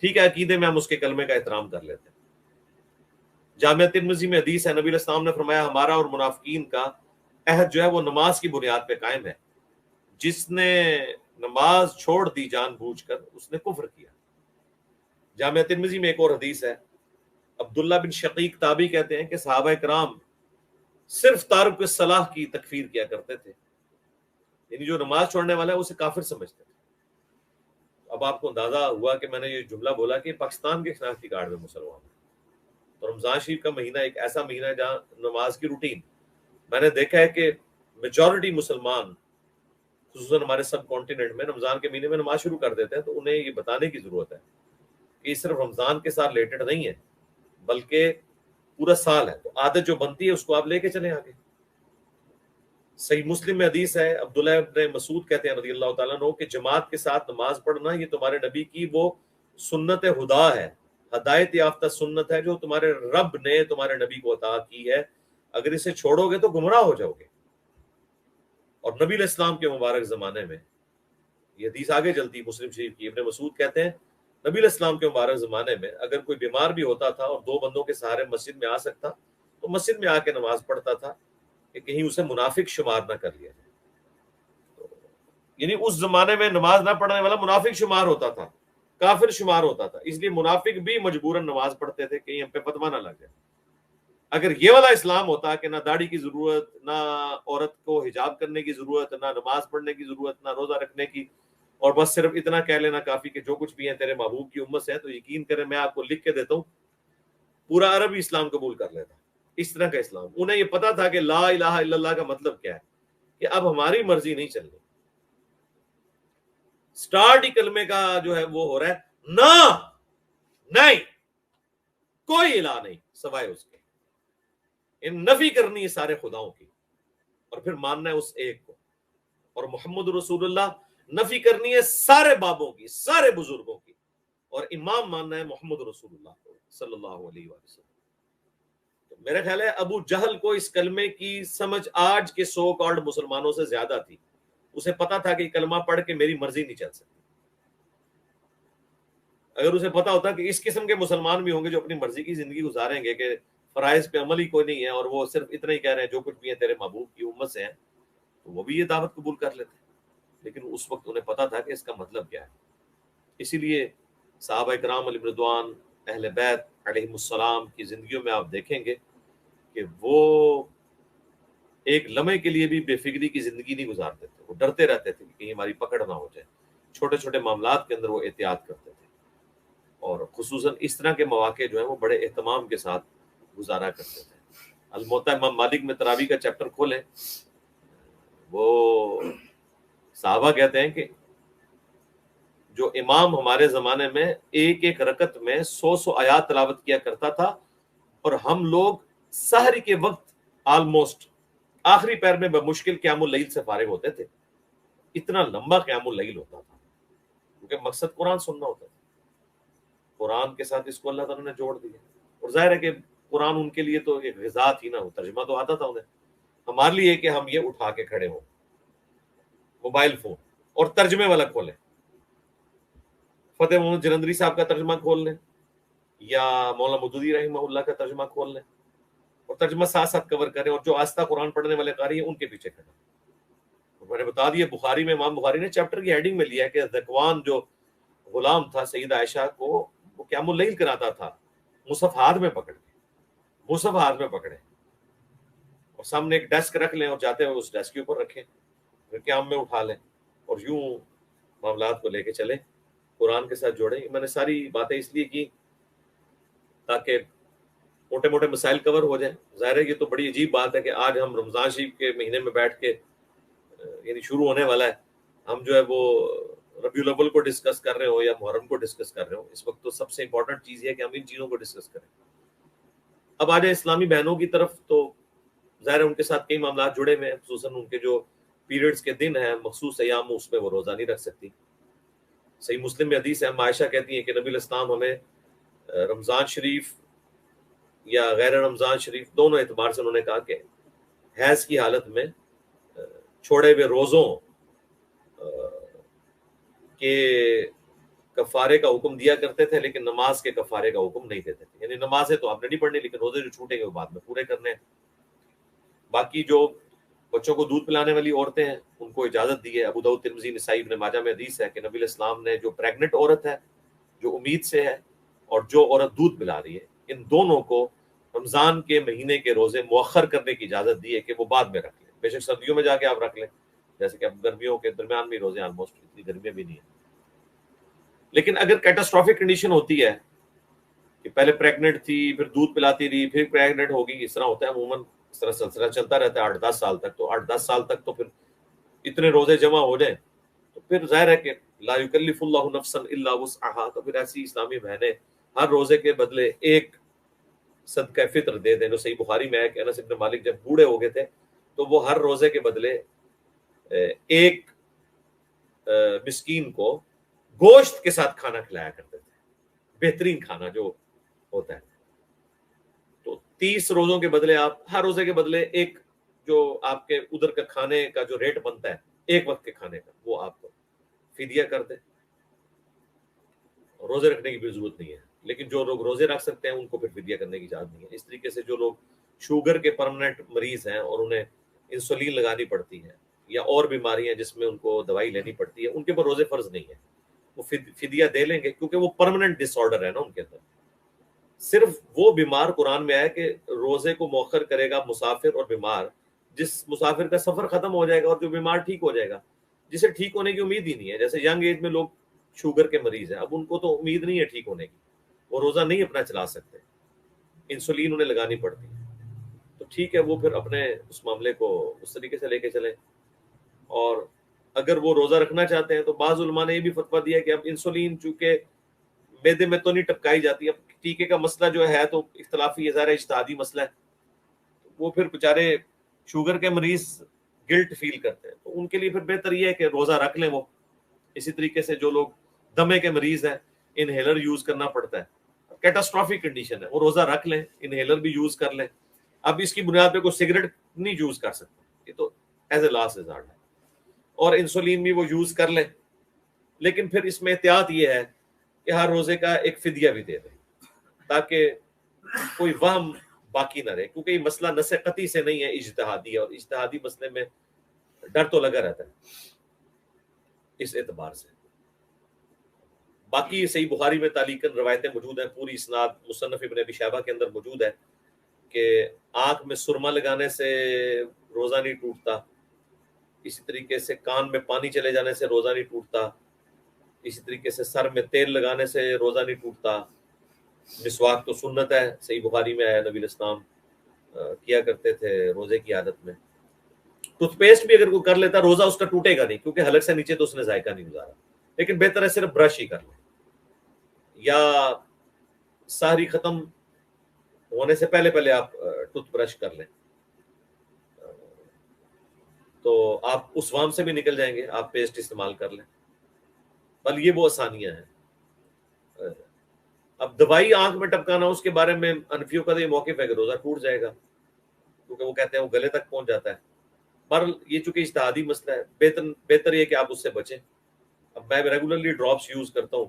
S1: ٹھیک ہے، عقیدے میں ہم اس کے کلمے کا احترام کر لیتے ہیں۔ جامعہ ترمذی میں حدیث ہے، نبی علیہ السلام نے فرمایا ہمارا اور منافقین کا عہد جو ہے وہ نماز کی بنیاد پہ قائم ہے، جس نے نماز چھوڑ دی جان بوجھ کر اس نے کفر کیا۔ جامعہ ترمذی میں ایک اور حدیث ہے، عبداللہ بن شقیق تابعی کہتے ہیں کہ صحابہ کرام صرف تارک الصلاح کی تکفیر کیا کرتے تھے، یعنی جو نماز چھوڑنے والا ہے اسے کافر سمجھتے تھے۔ اب آپ کو اندازہ ہوا کہ میں نے یہ جملہ بولا کہ پاکستان کے شناختی کارڈ میں مسلمان ہیں۔ تو رمضان شریف کا مہینہ ایک ایسا مہینہ ہے جہاں نماز کی روٹین، میں نے دیکھا ہے کہ میجورٹی مسلمان خصوصاً ہمارے سب کانٹیننٹ میں رمضان کے مہینے میں نماز شروع کر دیتے ہیں، تو انہیں یہ بتانے کی ضرورت ہے کہ یہ صرف رمضان کے ساتھ ریلیٹڈ نہیں ہے بلکہ پورا سال ہے، تو عادت جو بنتی ہے اس کو آپ لے کے چلیں آگے۔ صحیح مسلم میں حدیث ہے، عبداللہ ابن مسعود کہتے ہیں رضی اللہ تعالیٰ عنہ کہ جماعت کے ساتھ نماز پڑھنا یہ تمہارے نبی کی وہ سنت خدا ہے، ہدایت یافتہ سنت ہے جو تمہارے رب نے تمہارے نبی کو عطا کی ہے، اگر اسے چھوڑو گے تو گمراہ ہو جاؤ گے۔ اور نبی علیہ السلام کے مبارک زمانے میں یہ حدیث آگے چلتی مسلم شریف کی، ابن مسعود کہتے ہیں نبی علیہ السلام کے مبارک زمانے میں اگر کوئی بیمار بھی ہوتا تھا اور دو بندوں کے سہارے مسجد میں آ سکتا تو مسجد میں آ کے نماز پڑھتا تھا کہ کہیں اسے منافق شمار نہ کر لیا جائے۔ یعنی اس زمانے میں نماز نہ پڑھنے والا منافق شمار ہوتا تھا، کافر شمار ہوتا تھا، اس لیے منافق بھی مجبوراً نماز پڑھتے تھے کہیں ہم پہ فتویٰ نہ لگ جائے۔ اگر یہ والا اسلام ہوتا کہ نہ داڑھی کی ضرورت، نہ عورت کو حجاب کرنے کی ضرورت، نہ نماز پڑھنے کی ضرورت، نہ روزہ رکھنے کی، اور بس صرف اتنا کہہ لینا کافی کہ جو کچھ بھی ہے تیرے محبوب کی امت سے ہے، تو یقین کریں میں آپ کو لکھ کے دیتا ہوں پورا عرب اسلام قبول کر لیتا۔ اس طرح کا اسلام، انہیں یہ پتا تھا کہ لا الہ الا اللہ کا مطلب کیا ہے، کہ اب ہماری مرضی نہیں چلنی۔ سٹارٹ ہی کلمے کا جو ہے وہ ہو رہا ہے نہ، نہیں، کوئی الہ نہیں سوائے اس کے، ان نفی کرنی ہے سارے خداؤں کی اور پھر ماننا ہے اس ایک کو، اور محمد رسول اللہ نفی کرنی ہے سارے بابوں کی، سارے بزرگوں کی، اور امام ماننا ہے محمد رسول اللہ صلی اللہ علیہ وسلم۔ تو میرا خیال ہے ابو جہل کو اس کلمے کی سمجھ آج کے سو کالڈ مسلمانوں سے زیادہ تھی، اسے پتا تھا کہ کلمہ پڑھ کے میری مرضی نہیں چل سکتی۔ اگر اسے پتا ہوتا کہ اس قسم کے مسلمان بھی ہوں گے جو اپنی مرضی کی زندگی گزاریں گے کہ فرائض پہ عمل ہی کوئی نہیں ہے اور وہ صرف اتنا ہی کہہ رہے ہیں جو کچھ بھی ہے تیرے محبوب کی امت سے ہیں، تو وہ بھی یہ دعوت قبول کر لیتے، لیکن اس وقت انہیں پتا تھا کہ اس کا مطلب کیا ہے۔ اسی لیے صحابہ کرام علیہ رضوان، اہل بیت علیہم السلام کی زندگیوں میں آپ دیکھیں گے کہ وہ ایک لمحے کے لیے بھی بے فکری کی زندگی نہیں گزارتے تھے، وہ ڈرتے رہتے تھے کہ کہیں ہماری پکڑ نہ ہو جائے، چھوٹے چھوٹے معاملات کے اندر وہ احتیاط کرتے تھے، اور خصوصاً اس طرح کے مواقع جو ہیں وہ بڑے اہتمام کے ساتھ گزارا کرتے تھے۔ الموطا امام مالک میں تراویح کا چیپٹر کھولیں، وہ صحابہ کہتے ہیں کہ جو امام ہمارے زمانے میں ایک ایک رکعت میں 100 آیات تلاوت کیا کرتا تھا، اور ہم لوگ سحری کے وقت آلموسٹ آخری پیر میں بمشکل قیام اللیل سے فارغ ہوتے تھے۔ اتنا لمبا قیام اللیل ہوتا تھا، کیونکہ مقصد قرآن سننا ہوتا تھا۔ قرآن کے ساتھ اس کو اللہ تعالیٰ نے جوڑ دیا، اور ظاہر ہے کہ قرآن ان کے لیے تو ایک غذا تھی نا، ترجمہ تو آتا تھا انہیں، ہمارے لیے کہ ہم یہ اٹھا کے کھڑے ہوں موبائل فون اور ترجمے والا کھولیں، فتح محمد جلندری صاحب کا ترجمہ کھول لیں یا مولانا مودودی رحمہ اللہ کا ترجمہ کھول لیں اور ترجمہ ساتھ ساتھ کور کریں، اور جو آستہ قرآن پڑھنے والے قاری ہیں ان کے پیچھے کھڑے۔ میں نے بتا دیا بخاری میں امام بخاری نے چیپٹر کی ہیڈنگ میں لیا ہے کہ ذکوان جو غلام تھا سیدہ عائشہ کو وہ قیام اللیل کراتا تھا، مصحف ہاتھ میں پکڑ کے، مصحف ہاتھ میں پکڑے اور سامنے ایک ڈیسک رکھ لیں اور جاتے ہوئے اس ڈیسک کے اوپر رکھیں، پھر قیام میں اٹھا لیں اور یوں معاملات کو لے کے چلیں، قرآن کے ساتھ جوڑیں۔ میں نے ساری باتیں اس لیے کی تاکہ موٹے موٹے مسائل کور ہو جائیں. ظاہر ہے یہ تو بڑی عجیب بات ہے کہ آج ہم رمضان شریف کے مہینے میں بیٹھ کے یعنی شروع ہونے والا ہے, ہم جو ہے وہ ربیع الاول کو ڈسکس کر رہے ہو یا محرم کو ڈسکس کر رہے ہو. اس وقت تو سب سے امپورٹنٹ چیز یہ ہے کہ ہم ان چیزوں کو ڈسکس کریں. اب آ جائیں اسلامی بہنوں کی طرف, تو ظاہر ہے ان کے ساتھ کئی معاملات جڑے ہوئے ہیں, خصوصاً ان کے جو پیریڈز کے دن ہیں مخصوص ایام, اس میں وہ روزہ نہیں رکھ سکتی. صحیح مسلم میں حدیث ہے, عائشہ کہتی ہیں کہ نبی الاسلام ہمیں رمضان شریف یا غیر رمضان شریف دونوں اعتبار سے انہوں نے کہا کہ حیض کی حالت میں چھوڑے ہوئے روزوں کے کفارے کا حکم دیا کرتے تھے, لیکن نماز کے کفارے کا حکم نہیں دیتے تھے. یعنی نمازیں تو آپ نے نہیں پڑھنی, لیکن روزے جو چھوٹیں گے وہ بعد میں پورے کرنے ہیں. باقی جو بچوں کو دودھ پلانے والی عورتیں ہیں ان کو اجازت دی ہے. ابو داؤد, ترمذی, نسائی, ابن ماجہ میں حدیث ہے کہ نبی الاسلام نے جو پریگننٹ عورت ہے جو امید سے ہے اور جو عورت دودھ پلا رہی ہے, ان دونوں کو رمضان کے مہینے کے روزے مؤخر کرنے کی اجازت دی ہے کہ وہ بعد میں رکھ لیں. بے شک سردیوں میں جا کے آپ رکھ لیں, جیسے کہ اب گرمیوں کے درمیان میں روزے آلموسٹ اتنی گرمیاں بھی نہیں ہیں. لیکن اگر کیٹاسٹرافک کنڈیشن ہوتی ہے کہ پہلے پریگننٹ تھی پھر دودھ پلاتی رہی پھر پریگننٹ ہوگی, اس طرح ہوتا ہے عموماً, اس طرح سلسلہ چلتا رہتا ہے 8-10 سال تک, تو 8-10 سال تک تو پھر اتنے روزے جمع ہو جائیں تو پھر ظاہر ہے کہ لا یکلف اللہ نفسا الا وسعها, تو پھر ایسی اسلامی بہنیں ہر روزے کے بدلے ایک صدقہ فطر دے دیں. جو صحیح بخاری میں ہے کہ انس بن مالک جب بوڑھے ہو گئے تھے تو وہ ہر روزے کے بدلے ایک مسکین کو گوشت کے ساتھ کھانا کھلایا کرتے تھے, بہترین کھانا جو ہوتا ہے. تو 30 روزوں کے بدلے آپ ہر روزے کے بدلے ایک جو آپ کے ادھر کا کھانے کا جو ریٹ بنتا ہے ایک وقت کے کھانے کا, وہ آپ کو فدیہ کر دیں. روزے رکھنے کی بھی ضرورت نہیں ہے, لیکن جو لوگ روزے رکھ سکتے ہیں ان کو پھر فدیہ کرنے کی اجازت نہیں ہے. اس طریقے سے جو لوگ شوگر کے پرماننٹ مریض ہیں اور انہیں انسولین لگانی پڑتی ہے یا اور بیماریاں جس میں ان کو دوائی لینی پڑتی ہے, ان کے اوپر روزے فرض نہیں ہے, وہ فدیہ دے لیں گے کیونکہ وہ پرماننٹ ڈس آرڈر ہے نا ان کے اندر. صرف وہ بیمار, قرآن میں آیا کہ روزے کو مؤخر کرے گا مسافر اور بیمار, جس مسافر کا سفر ختم ہو جائے گا اور جو بیمار ٹھیک ہو جائے گا, جسے ٹھیک ہونے کی امید ہی نہیں ہے. جیسے ینگ ایج میں لوگ شوگر کے مریض ہیں, اب ان کو تو امید نہیں ہے ٹھیک ہونے کی, وہ روزہ نہیں اپنا چلا سکتے, انسولین انہیں لگانی پڑتی ہے. تو ٹھیک ہے, وہ پھر اپنے اس معاملے کو اس طریقے سے لے کے چلیں. اور اگر وہ روزہ رکھنا چاہتے ہیں تو بعض علماء نے یہ بھی فتویٰ دیا کہ اب انسولین چونکہ میدے میں تو نہیں ٹپکائی جاتی, اب ٹیکے کا مسئلہ جو ہے تو اختلافی ہے, ظاہر اجتہادی مسئلہ ہے, وہ پھر بیچارے شوگر کے مریض گلٹ فیل کرتے ہیں, تو ان کے لیے پھر بہتر یہ ہے کہ روزہ رکھ لیں وہ. اسی طریقے سے جو لوگ دمے کے مریض ہیں, انہیلر یوز کرنا پڑتا ہے, کیٹاسٹرافک کنڈیشن ہے, وہ روزہ رکھ لیں, انہیلر بھی یوز کر لیں. اب اس کی بنیاد پہ کوئی سگریٹ نہیں یوز کر سکتا, یہ تو ایز اے لاسٹ ریزارٹ ہے, اور انسولین بھی وہ یوز کر لیں. لیکن پھر اس میں احتیاط یہ ہے کہ ہر روزے کا ایک فدیہ بھی دے دیں تاکہ کوئی وہم باقی نہ رہے, کیونکہ یہ مسئلہ نص قطعی سے نہیں ہے, اجتہادی ہے, اور اجتہادی مسئلے میں ڈر تو لگا رہتا ہے اس اعتبار سے. باقی صحیح بخاری میں تعلیقاً روایتیں موجود ہیں, پوری اسناد مصنف ابن ابی شیبہ کے اندر موجود ہے کہ آنکھ میں سرما لگانے سے روزہ نہیں ٹوٹتا, اسی طریقے سے کان میں پانی چلے جانے سے روزہ نہیں ٹوٹتا, اسی طریقے سے سر میں تیل لگانے سے روزہ نہیں ٹوٹتا. مسواک تو سنت ہے, صحیح بخاری میں آیا, نبی اسلام کیا کرتے تھے روزے کی عادت میں. ٹوتھ پیسٹ بھی اگر کوئی کر لیتا روزہ اس کا ٹوٹے گا نہیں, کیونکہ حلق سے نیچے تو اس نے ذائقہ نہیں گزارا, لیکن بہتر ہے صرف برش ہی کر لیں, یا سحری ختم ہونے سے پہلے پہلے آپ ٹوتھ برش کر لیں, تو آپ اس وام سے بھی نکل جائیں گے, آپ پیسٹ استعمال کر لیں. بل یہ وہ آسانیاں ہیں. اب دوائی آنکھ میں ٹپکانا, اس کے بارے میں حنفیوں کا تو یہ موقف ہے کہ روزہ ٹوٹ جائے گا, کیونکہ وہ کہتے ہیں وہ گلے تک پہنچ جاتا ہے. پر یہ چونکہ اجتہادی مسئلہ ہے, بہتر یہ کہ آپ اس سے بچیں. اب میں ریگولرلی ڈراپس یوز کرتا ہوں,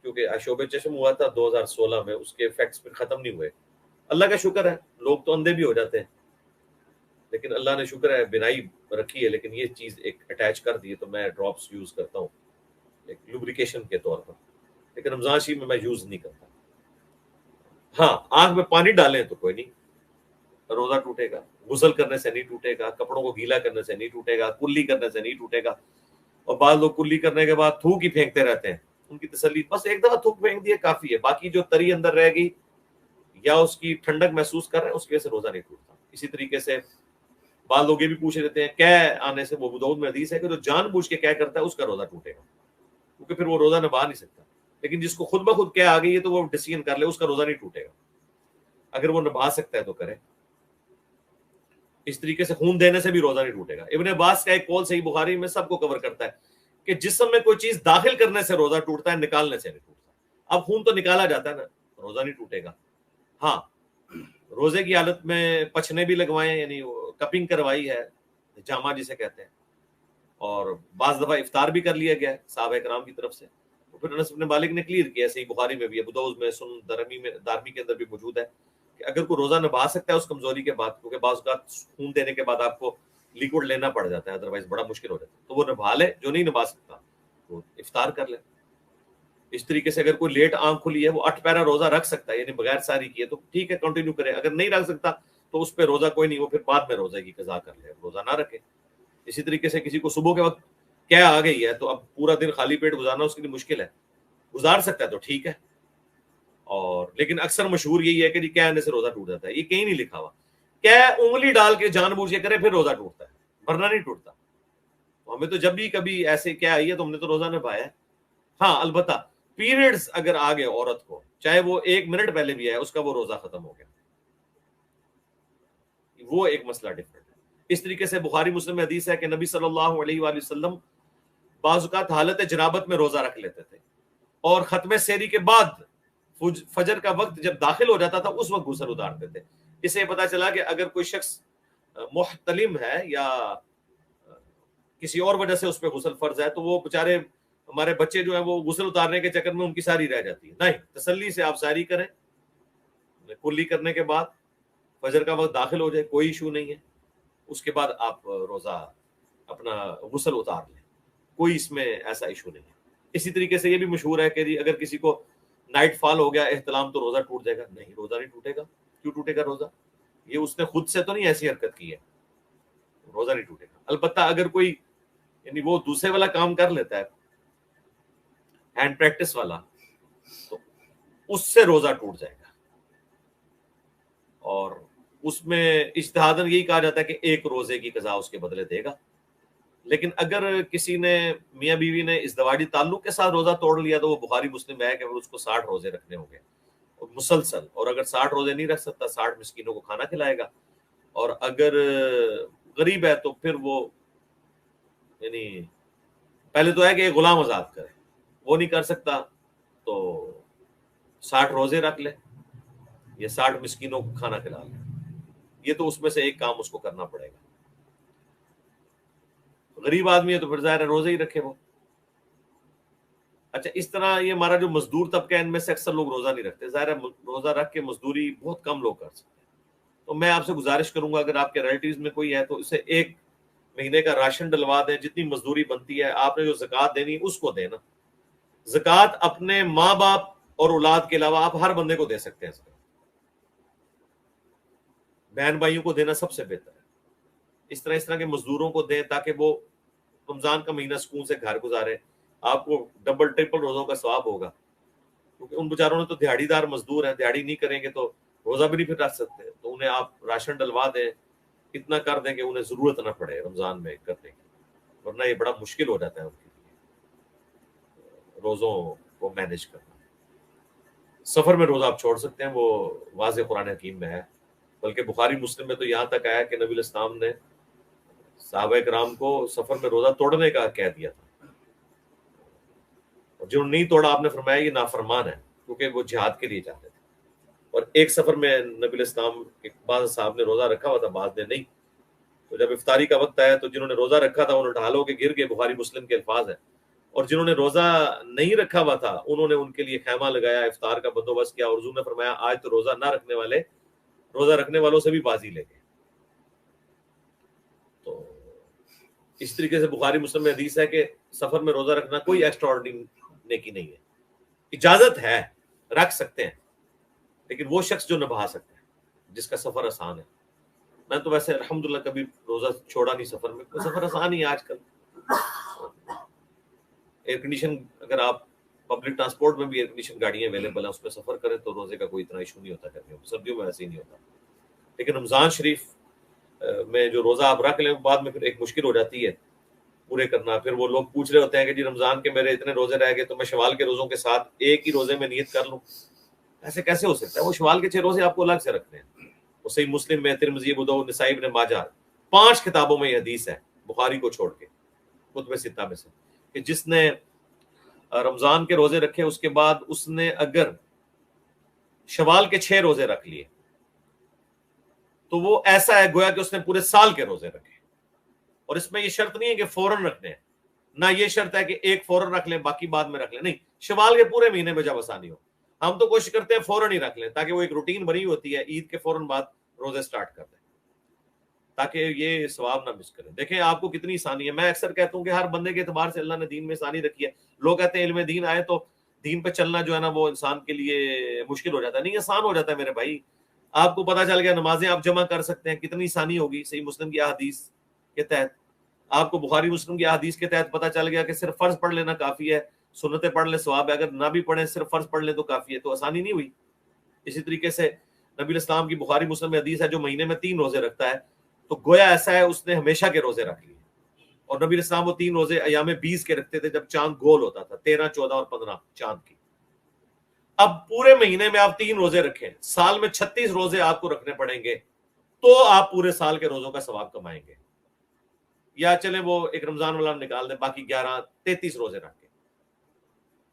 S1: کیونکہ شعب چشم ہوا تھا 2016 میں, اس کے ایفیکٹس پھر ختم نہیں ہوئے. اللہ کا شکر ہے, لوگ تو اندھے بھی ہو جاتے ہیں, لیکن اللہ نے شکر ہے بینائی رکھی ہے, لیکن یہ چیز ایک اٹیچ کر دی ہے, تو میں ڈراپس یوز کرتا ہوں ایک لوبریکیشن کے طور پر, لیکن رمضان شریف میں یوز نہیں کرتا. ہاں, آنکھ میں پانی ڈالیں تو کوئی نہیں, روزہ ٹوٹے گا, غسل کرنے سے نہیں ٹوٹے گا, کپڑوں کو گیلا کرنے سے نہیں ٹوٹے گا, کلی کرنے سے نہیں ٹوٹے گا. اور بعض لوگ کلی کرنے کے بعد تھوک ہی پھینکتے رہتے ہیں, ان کی تسلی بس ایک دفعہ تھوک پھینک دیے کافی ہے, باقی جو تری اندر رہے گی یا اس کی ٹھنڈک محسوس کر رہے ہیں، اس کی وجہ سے روزہ نہیں ٹوٹتا. اسی طریقے سے بعض لوگ یہ بھی پوچھ لیتے ہیں قے آنے سے، وہ ابو داؤد میں حدیث ہے کہ جو جان بوجھ کے قے کرتا ہے اس کا روزہ ٹوٹے گا، کیونکہ پھر وہ روزہ نبھا نہیں سکتا. لیکن جس کو خود بخود قے آ گئی ہے تو وہ ڈیسیژن کر لے، اس کا روزہ نہیں ٹوٹے گا، اگر وہ نبھا سکتا ہے تو کرے. اس طریقے سے خون دینے سے بھی روزہ نہیں ٹوٹے گا. ابن عباس کا ایک قول صحیح بخاری میں سب کو کور کرتا ہے کہ جسم میں کوئی چیز داخل کرنے سے روزہ ٹوٹتا ہے، نکالنے سے نہیں ٹوٹتا. اب خون تو نکالا جاتا ہے نا، روزہ نہیں ٹوٹے گا. ہاں، روزے کی حالت میں پچھنے بھی لگوائے ہیں، یعنی کپنگ کروائی ہے، جامع جسے کہتے ہیں، اور بعض دفعہ افطار بھی کر لیا گیا ہے صحابہ کرام کی طرف سے. تو پھر انس بن مالک نے کلیئر کیا، صحیح بخاری میں بھی، ابو داؤد میں، سنن دارمی کے اندر بھی موجود ہے کہ اگر کوئی روزہ نبھا سکتا ہے اس کمزوری کے بعد، کیونکہ بعض اوقات خون دینے کے بعد آپ کو لیکوڈ لینا پڑ جاتا ہے، ادروائز بڑا مشکل ہو جاتا ہے، تو وہ نبھا لے. جو نہیں نبھا سکتا وہ افطار کر لے. اس طریقے سے اگر کوئی لیٹ آنکھ کھلی ہے، وہ 8 پیرا روزہ رکھ سکتا ہے، یعنی بغیر ساری کیے، تو ٹھیک ہے کنٹینیو کرے. اگر نہیں رکھ سکتا تو اس پہ روزہ کوئی نہیں، وہ پھر بعد میں روزے کی قضا کر لے، روزہ نہ رکھے. اسی طریقے سے کسی کو صبح کے وقت کیا آ گئی ہے تو اب پورا دن خالی پیٹ گزارنا اس کے لیے مشکل ہے، گزار سکتا ہے تو ٹھیک ہے. اور لیکن اکثر مشہور یہی ہے کہ جی کیا آنے سے روزہ ٹوٹ جاتا ہے. یہ کہیں نہیں لکھا ہوا. کیا انگلی ڈال کے جان بوجھ کے کرے پھر روزہ ٹوٹتا ہے، ورنہ نہیں ٹوٹتا. ہمیں تو جب بھی کبھی ایسے کیا آئی ہے تو ہم نے تو روزہ نبھایا ہے. ہاں البتہ پیریڈز اگر آ گئے عورت کو، چاہے وہ 1 منٹ پہلے بھی آئے، اس کا وہ روزہ ختم ہو گیا، وہ ایک مسئلہ ڈفرنٹ ہے. اس طریقے سے بخاری مسلم میں حدیث ہے کہ نبی صلی اللہ علیہ وآلہ وسلم بعض اوقات حالت جنابت میں روزہ رکھ لیتے تھے، اور ختم سحری کے بعد فجر کا وقت جب داخل ہو جاتا تھا اس وقت غسل اتارتے تھے. اس سے پتا چلا کہ اگر کوئی شخص محتلم ہے یا کسی اور وجہ سے اس پہ غسل فرض ہے، تو وہ بےچارے ہمارے بچے جو ہیں وہ غسل اتارنے کے چکر میں ان کی ساری رہ جاتی ہے. نہیں، تسلی سے آپ ساری کریں، کلی کرنے کے بعد فجر کا وقت داخل ہو جائے، کوئی ایشو نہیں ہے. اس کے بعد آپ روزہ اپنا غسل اتار لیں، کوئی اس میں ایسا ایشو نہیں ہے. اسی طریقے سے یہ بھی مشہور ہے کہ اگر کسی کو نائٹ فال ہو گیا احتلام تو روزہ ٹوٹ جائے گا. نہیں، روزہ نہیں ٹوٹے گا. کیوں ٹوٹے گا روزہ؟ یہ اس نے خود سے تو نہیں ایسی حرکت کی ہے، روزہ نہیں ٹوٹے گا. البتہ اگر کوئی یعنی وہ دوسرے والا کام کر لیتا ہے، ہینڈ پریکٹس والا، تو اس سے روزہ ٹوٹ جائے گا. اور اس میں اجتہاداً یہی کہا جاتا ہے کہ 1 روزے کی قضا اس کے بدلے دے گا. لیکن اگر کسی نے میاں بیوی نے ازدواجی تعلق کے ساتھ روزہ توڑ لیا تو وہ بخاری مسلم میں ہے کہ اس کو 60 روزے رکھنے ہوں گے مسلسل. اور اگر 60 روزے نہیں رکھ سکتا، 60 مسکینوں کو کھانا کھلائے گا. اور اگر غریب ہے تو پھر وہ یعنی پہلے تو ہے کہ ایک غلام آزاد کرے، وہ نہیں کر سکتا تو 60 روزے رکھ لے یا 60 مسکینوں کو کھانا کھلا لے. یہ تو اس میں سے ایک کام اس کو کرنا پڑے گا. غریب آدمی ہے تو پھر ظاہر ہے روزے ہی رکھے وہ. اچھا، اس طرح یہ ہمارا جو مزدور طبقہ ہے ان میں سے اکثر لوگ روزہ نہیں رکھتے. ظاہر ہے روزہ رکھ کے مزدوری بہت کم لوگ کر سکتے ہیں. تو میں آپ سے گزارش کروں گا اگر آپ کے ریلیٹیوز میں کوئی ہے تو اسے 1 مہینے کا راشن ڈلوا دیں، جتنی مزدوری بنتی ہے. آپ نے جو زکوٰۃ دینی اس کو دینا. زکوٰۃ اپنے ماں باپ اور اولاد کے علاوہ آپ ہر بندے کو دے سکتے ہیں. بہن بھائیوں کو دینا سب سے بہتر ہے. اس طرح کے مزدوروں کو دیں تاکہ وہ رمضان کا مہینہ سکون سے گھر گزارے. آپ کو ڈبل ٹرپل روزوں کا ثواب ہوگا، کیونکہ ان بیچاروں نے تو دیہڑی دار مزدور ہیں، دیہڑی نہیں کریں گے تو روزہ بھی نہیں پھر رکھ سکتے. تو انہیں آپ راشن ڈلوا دیں، اتنا کر دیں کہ انہیں ضرورت نہ پڑے رمضان میں کرنے کی، ورنہ یہ بڑا مشکل ہو جاتا ہے ان کے لیے روزوں کو مینیج کرنا. سفر میں روزہ آپ چھوڑ سکتے ہیں، وہ واضح قرآن حکیم میں ہے. بلکہ بخاری مسلم میں تو یہاں تک آیا کہ نبی علیہ السلام نے صحابہ کرام کو سفر میں روزہ توڑنے کا کہہ دیا تھا. اور جنہوں نے نہیں توڑا آپ نے فرمایا یہ نافرمان ہے، کیونکہ وہ جہاد کے لیے جاتے تھے. اور ایک سفر میں نبی علیہ السلام کے بعض صاحب نے روزہ رکھا ہوا تھا، بعض نے نہیں. تو جب افطاری کا وقت آیا تو جنہوں نے روزہ رکھا تھا انہوں نے ڈھال ہو کے گر گئے، بخاری مسلم کے الفاظ ہیں. اور جنہوں نے روزہ نہیں رکھا ہوا تھا انہوں نے ان کے لیے خیمہ لگایا، افطار کا بندوبست کیا. اور حضور نے فرمایا آج تو روزہ نہ رکھنے والے روزہ رکھنے والوں سے بھی بازی لے گئے. تو اس طریقے سے بخاری مسلم میں حدیث ہے کہ سفر میں روزہ رکھنا کوئی ایکسٹرا آرڈنری نیکی نہیں ہے. اجازت ہے، رکھ سکتے ہیں، لیکن وہ شخص جو نبھا سکتا ہے، جس کا سفر آسان ہے. میں تو ویسے الحمدللہ کبھی روزہ چھوڑا نہیں سفر میں. سفر آسان ہی ہے آج کل. ایئر کنڈیشن اگر آپ پبلک ٹرانسپورٹ میں بھی ایئر کنڈیشن گاڑیاں اویلیبل ہیں، اس پہ سفر کریں تو روزے کا کوئی اتنا ایشو نہیں ہوتا گرمیوں میں، سردیوں میں ایسے ہی نہیں ہوتا. لیکن رمضان شریف میں جو روزہ آپ رکھ لیں بعد میں پھر ایک مشکل ہو جاتی ہے پورے کرنا. پھر وہ لوگ پوچھ رہے ہوتے ہیں کہ جی رمضان کے میرے اتنے روزے رہ گئے تو میں شوال کے روزوں کے ساتھ ایک ہی روزے میں نیت کر لوں. ایسے کیسے ہو سکتا ہے؟ وہ شوال کے 6 روزے آپ کو الگ سے رکھنے ہیں. وہ صحیح مسلم میں، ترمذی، ابو داؤد، نسائی، ابن ماجہ 5 کتابوں میں یہ حدیث ہے، بخاری کو چھوڑ کے کتب ستہ میں سے، کہ جس نے رمضان کے روزے رکھے اس کے بعد اس نے اگر شوال کے 6 روزے رکھ لیے تو وہ ایسا ہے گویا کہ اس نے پورے سال کے روزے رکھے. اور اس میں یہ شرط نہیں ہے کہ فوراً رکھنے ہیں، نہ یہ شرط ہے کہ ایک فوراً رکھ لیں باقی بعد میں رکھ لیں، نہیں، شوال کے پورے مہینے میں جب آسانی ہو. ہم تو کوشش کرتے ہیں فوراً ہی رکھ لیں تاکہ وہ ایک روٹین بنی ہوتی ہے، عید کے فوراً بعد روزے سٹارٹ کر دیں تاکہ یہ ثواب نہ مس کریں. دیکھیں آپ کو کتنی آسانی ہے. میں اکثر کہتا ہوں کہ ہر بندے کے اعتبار سے اللہ نے دین میں آسانی رکھی ہے. لوگ کہتے ہیں علم دین آئے تو دین پہ چلنا جو ہے نا وہ انسان کے لیے مشکل ہو جاتا ہے. نہیں، آسان ہو جاتا ہے میرے بھائی. آپ کو پتا چل گیا نمازیں آپ جمع کر سکتے ہیں، کتنی آسانی ہوگی صحیح مسلم کی احادیث کے تحت. آپ کو بخاری مسلم کی احادیث کے تحت پتا چل گیا کہ صرف فرض پڑھ لینا کافی ہے، سنتیں پڑھ لیں ثواب ہے، اگر نہ بھی پڑھیں صرف فرض پڑھ لیں تو کافی ہے. تو آسانی نہیں ہوئی. اسی طریقے سے نبی الاسلام کی بخاری مسلم میں حدیث ہے جو مہینے میں 3 روزے رکھتا ہے تو گویا ایسا ہے اس نے ہمیشہ کے روزے رکھ لیے. اور نبی الاسلام وہ 3 روزے ایام 20 کے رکھتے تھے جب چاند گول ہوتا تھا، 13، 14 اور 15 چاند کی. اب پورے مہینے میں آپ 3 روزے رکھیں، سال میں 36 روزے آپ کو رکھنے پڑیں گے تو آپ پورے سال کے روزوں کا ثواب کمائیں گے. یا چلیں وہ ایک رمضان والا نکال دیں، باقی 11، 33 روزے رکھ کے.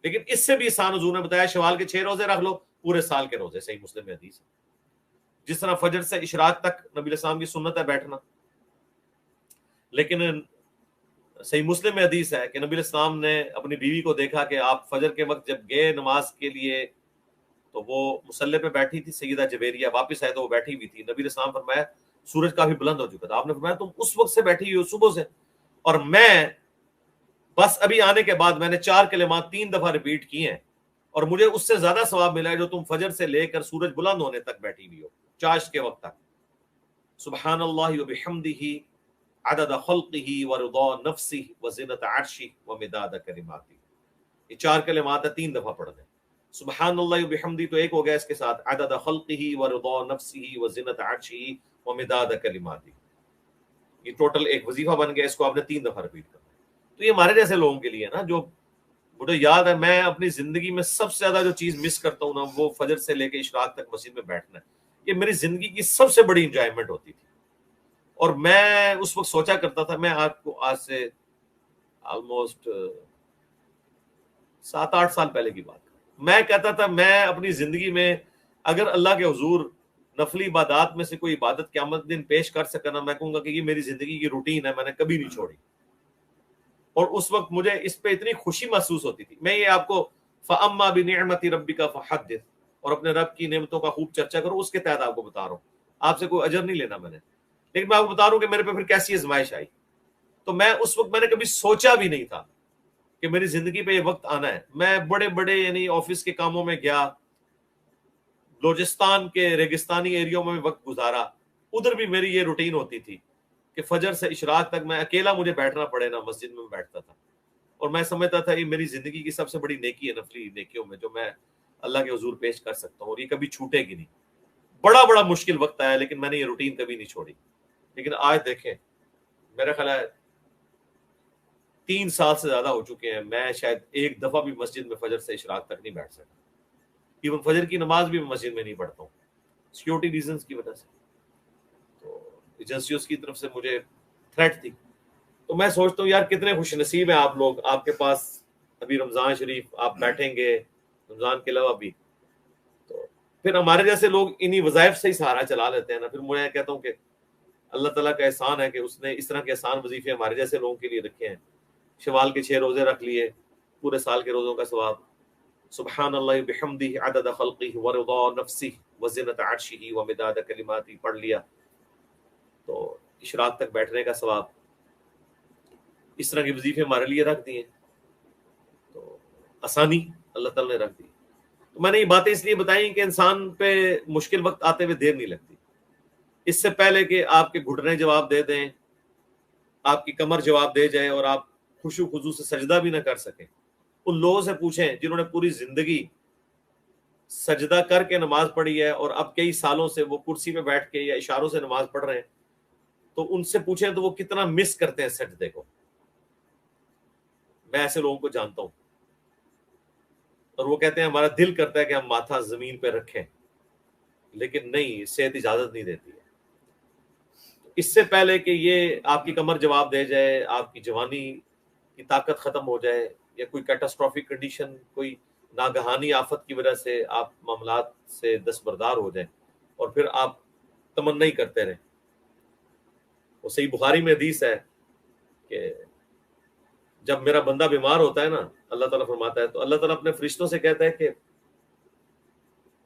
S1: لیکن اس سے بھی آسان حضور نے بتایا شوال کے 6 روزے رکھ لو پورے سال کے روزے. صحیح مسلم میں حدیث ہے. جس طرح فجر سے اشراق تک نبی الاسلام کی سنت ہے بیٹھنا، لیکن صحیح مسلم میں حدیث ہے کہ نبی الاسلام نے اپنی بیوی کو دیکھا کہ آپ فجر کے وقت جب گئے نماز کے لیے تو وہ مصلی پہ بیٹھی تھی، سیدہ جویریہ، واپس آئے تو وہ بیٹھی ہوئی تھی. نبی الاسلام فرمایا سورج کافی بلند ہو چکا تھا. آپ نے فرمایا تم اس وقت سے بیٹھی ہوئی ہو صبح سے، اور میں بس ابھی آنے کے بعد میں نے 4 کلمات 3 دفعہ ریپیٹ کی ہیں اور مجھے اس سے زیادہ ثواب ملا ہے جو تم فجر سے لے کر سورج بلند ہونے تک بیٹھی ہوئی ہو، چاشت کے وقت تک. سبحان اللہ وبحمدہ عدد خلقہ ورضا نفسہ وزنۃ عرشہ ومداد کلماتہ. یہ 4 کلمات 3 دفعہ پڑھ دیں. سبحان اللہ وبحمدہ تو ایک ہو گیا، اس کے ساتھ عدد خلقہ ورضا نفسہ وزنۃ عرشہ ومداد کلماتہ، یہ ٹوٹل ایک وظیفہ بن گیا. اس کو آپ نے 3 دفعہ ریپیٹ کرنا. تو یہ ہمارے جیسے لوگوں کے لیے نا، جو مجھے یاد ہے میں اپنی زندگی میں سب سے زیادہ جو چیز مس کرتا ہوں نا وہ فجر سے لے کے اشراق تک مسجد میں بیٹھنا ہے. یہ میری زندگی کی سب سے بڑی انجوائمنٹ ہوتی تھی. اور میں اس وقت سوچا کرتا تھا، میں آپ کو آج سے آلموسٹ 7-8 سال پہلے کی بات، میں کہتا تھا میں اپنی زندگی میں اگر اللہ کے حضور نفلی عبادات میں سے کوئی عبادت قیامت دن پیش کر سکا نا، میں کہوں گا کہ یہ میری زندگی کی روٹین ہے، میں نے کبھی نہیں چھوڑی. اور اس وقت مجھے اس پہ اتنی خوشی محسوس ہوتی تھی. میں یہ آپ کو فَأَمَّا بِنِعْمَةِ رَبِّكَ فَحَدِّثْ، اور اپنے رب کی نعمتوں کا خوب چرچا کرو، اس کے تحت آپ کو بتا رہا ہوں. آپ سے کوئی اجر نہیں لینا میں نے، لیکن میں آپ کو بتا رہا ہوں کہ میرے پہ پھر کیسی آزمائش آئی. تو میں اس وقت میں نے کبھی سوچا بھی نہیں تھا کہ میری زندگی پہ یہ وقت آنا ہے. میں بڑے بڑے یعنی آفس کے کاموں میں گیا، بلوچستان کے ریگستانی ایریوں میں وقت گزارا، ادھر بھی میری یہ روٹین ہوتی تھی کہ فجر سے اشراق تک میں اکیلا مجھے بیٹھنا پڑے نا مسجد میں بیٹھتا تھا. اور میں سمجھتا تھا یہ میری زندگی کی سب سے بڑی نیکی ہے نفلی نیکیوں میں جو میں اللہ کے حضور پیش کر سکتا ہوں، اور یہ کبھی چھوٹے گی نہیں. بڑا بڑا مشکل وقت آیا لیکن میں نے یہ روٹین کبھی نہیں چھوڑی. لیکن آج دیکھیں میرا خیال ہے 3 سال سے زیادہ ہو چکے ہیں، میں شاید ایک دفعہ بھی مسجد میں فجر سے اشراق تک نہیں بیٹھ سکتا. ایون فجر کی نماز بھی میں مسجد میں نہیں پڑھتا ہوں سیکیورٹی ریزنز کی وجہ سے. تو ایجنسیوں کی طرف سے مجھے تھریٹ تھی. تو میں سوچتا ہوں یار کتنے خوش نصیب ہیں آپ لوگ، آپ کے پاس ابھی رمضان شریف آپ بیٹھیں گے رمضان کے علاوہ بھی. تو پھر ہمارے جیسے لوگ انہی وظائف سے ہی سہارا چلا لیتے ہیں نا. پھر میں کہتا ہوں کہ اللہ تعالیٰ کا احسان ہے کہ اس نے اس طرح کے آسان وظیفے ہمارے جیسے لوگوں کے لیے رکھے ہیں. شوال کے 6 روزے رکھ لیے، پورے سال کے روزوں کا ثواب. سبحان اللہ بحمدہ عدد خلقہ ورضا نفسہ وزنۃ عرشہ ومداد کلماتہ پڑھ لیا تو اشراق تک بیٹھنے کا ثواب. اس طرح کے وظیفے ہمارے لیے رکھ دیے، تو آسانی اللہ تعالیٰ نے رکھ دی. تو میں نے یہ باتیں اس لیے بتائیں کہ انسان پہ مشکل وقت آتے ہوئے دیر نہیں لگتی. اس سے پہلے کہ آپ کے گھٹنے جواب دے دیں، آپ کی کمر جواب دے جائے اور آپ خشوع خضوع سے سجدہ بھی نہ کر سکیں، ان لوگوں سے پوچھیں جنہوں نے پوری زندگی سجدہ کر کے نماز پڑھی ہے اور اب کئی سالوں سے وہ کرسی پہ بیٹھ کے یا اشاروں سے نماز پڑھ رہے ہیں، تو ان سے پوچھیں تو وہ کتنا مس کرتے ہیں سجدے کو. میں ایسے لوگوں کو جانتا ہوں، اور وہ کہتے ہیں ہمارا دل کرتا ہے کہ ہم ماتھا زمین پہ رکھیں، لیکن نہیں، صحت اجازت نہیں دیتی ہے. اس سے پہلے کہ یہ آپ کی کمر جواب دے جائے، آپ کی جوانی کی طاقت ختم ہو جائے، یا کوئی کیٹاسٹرافک کنڈیشن، کوئی ناگہانی آفت کی وجہ سے آپ معاملات سے دستبردار ہو جائیں اور پھر آپ تمنا ہی کرتے رہیں. وہ صحیح بخاری میں حدیث ہے کہ جب میرا بندہ بیمار ہوتا ہے نا، اللہ تعالیٰ فرماتا ہے تو اللہ تعالیٰ اپنے فرشتوں سے کہتا ہے کہ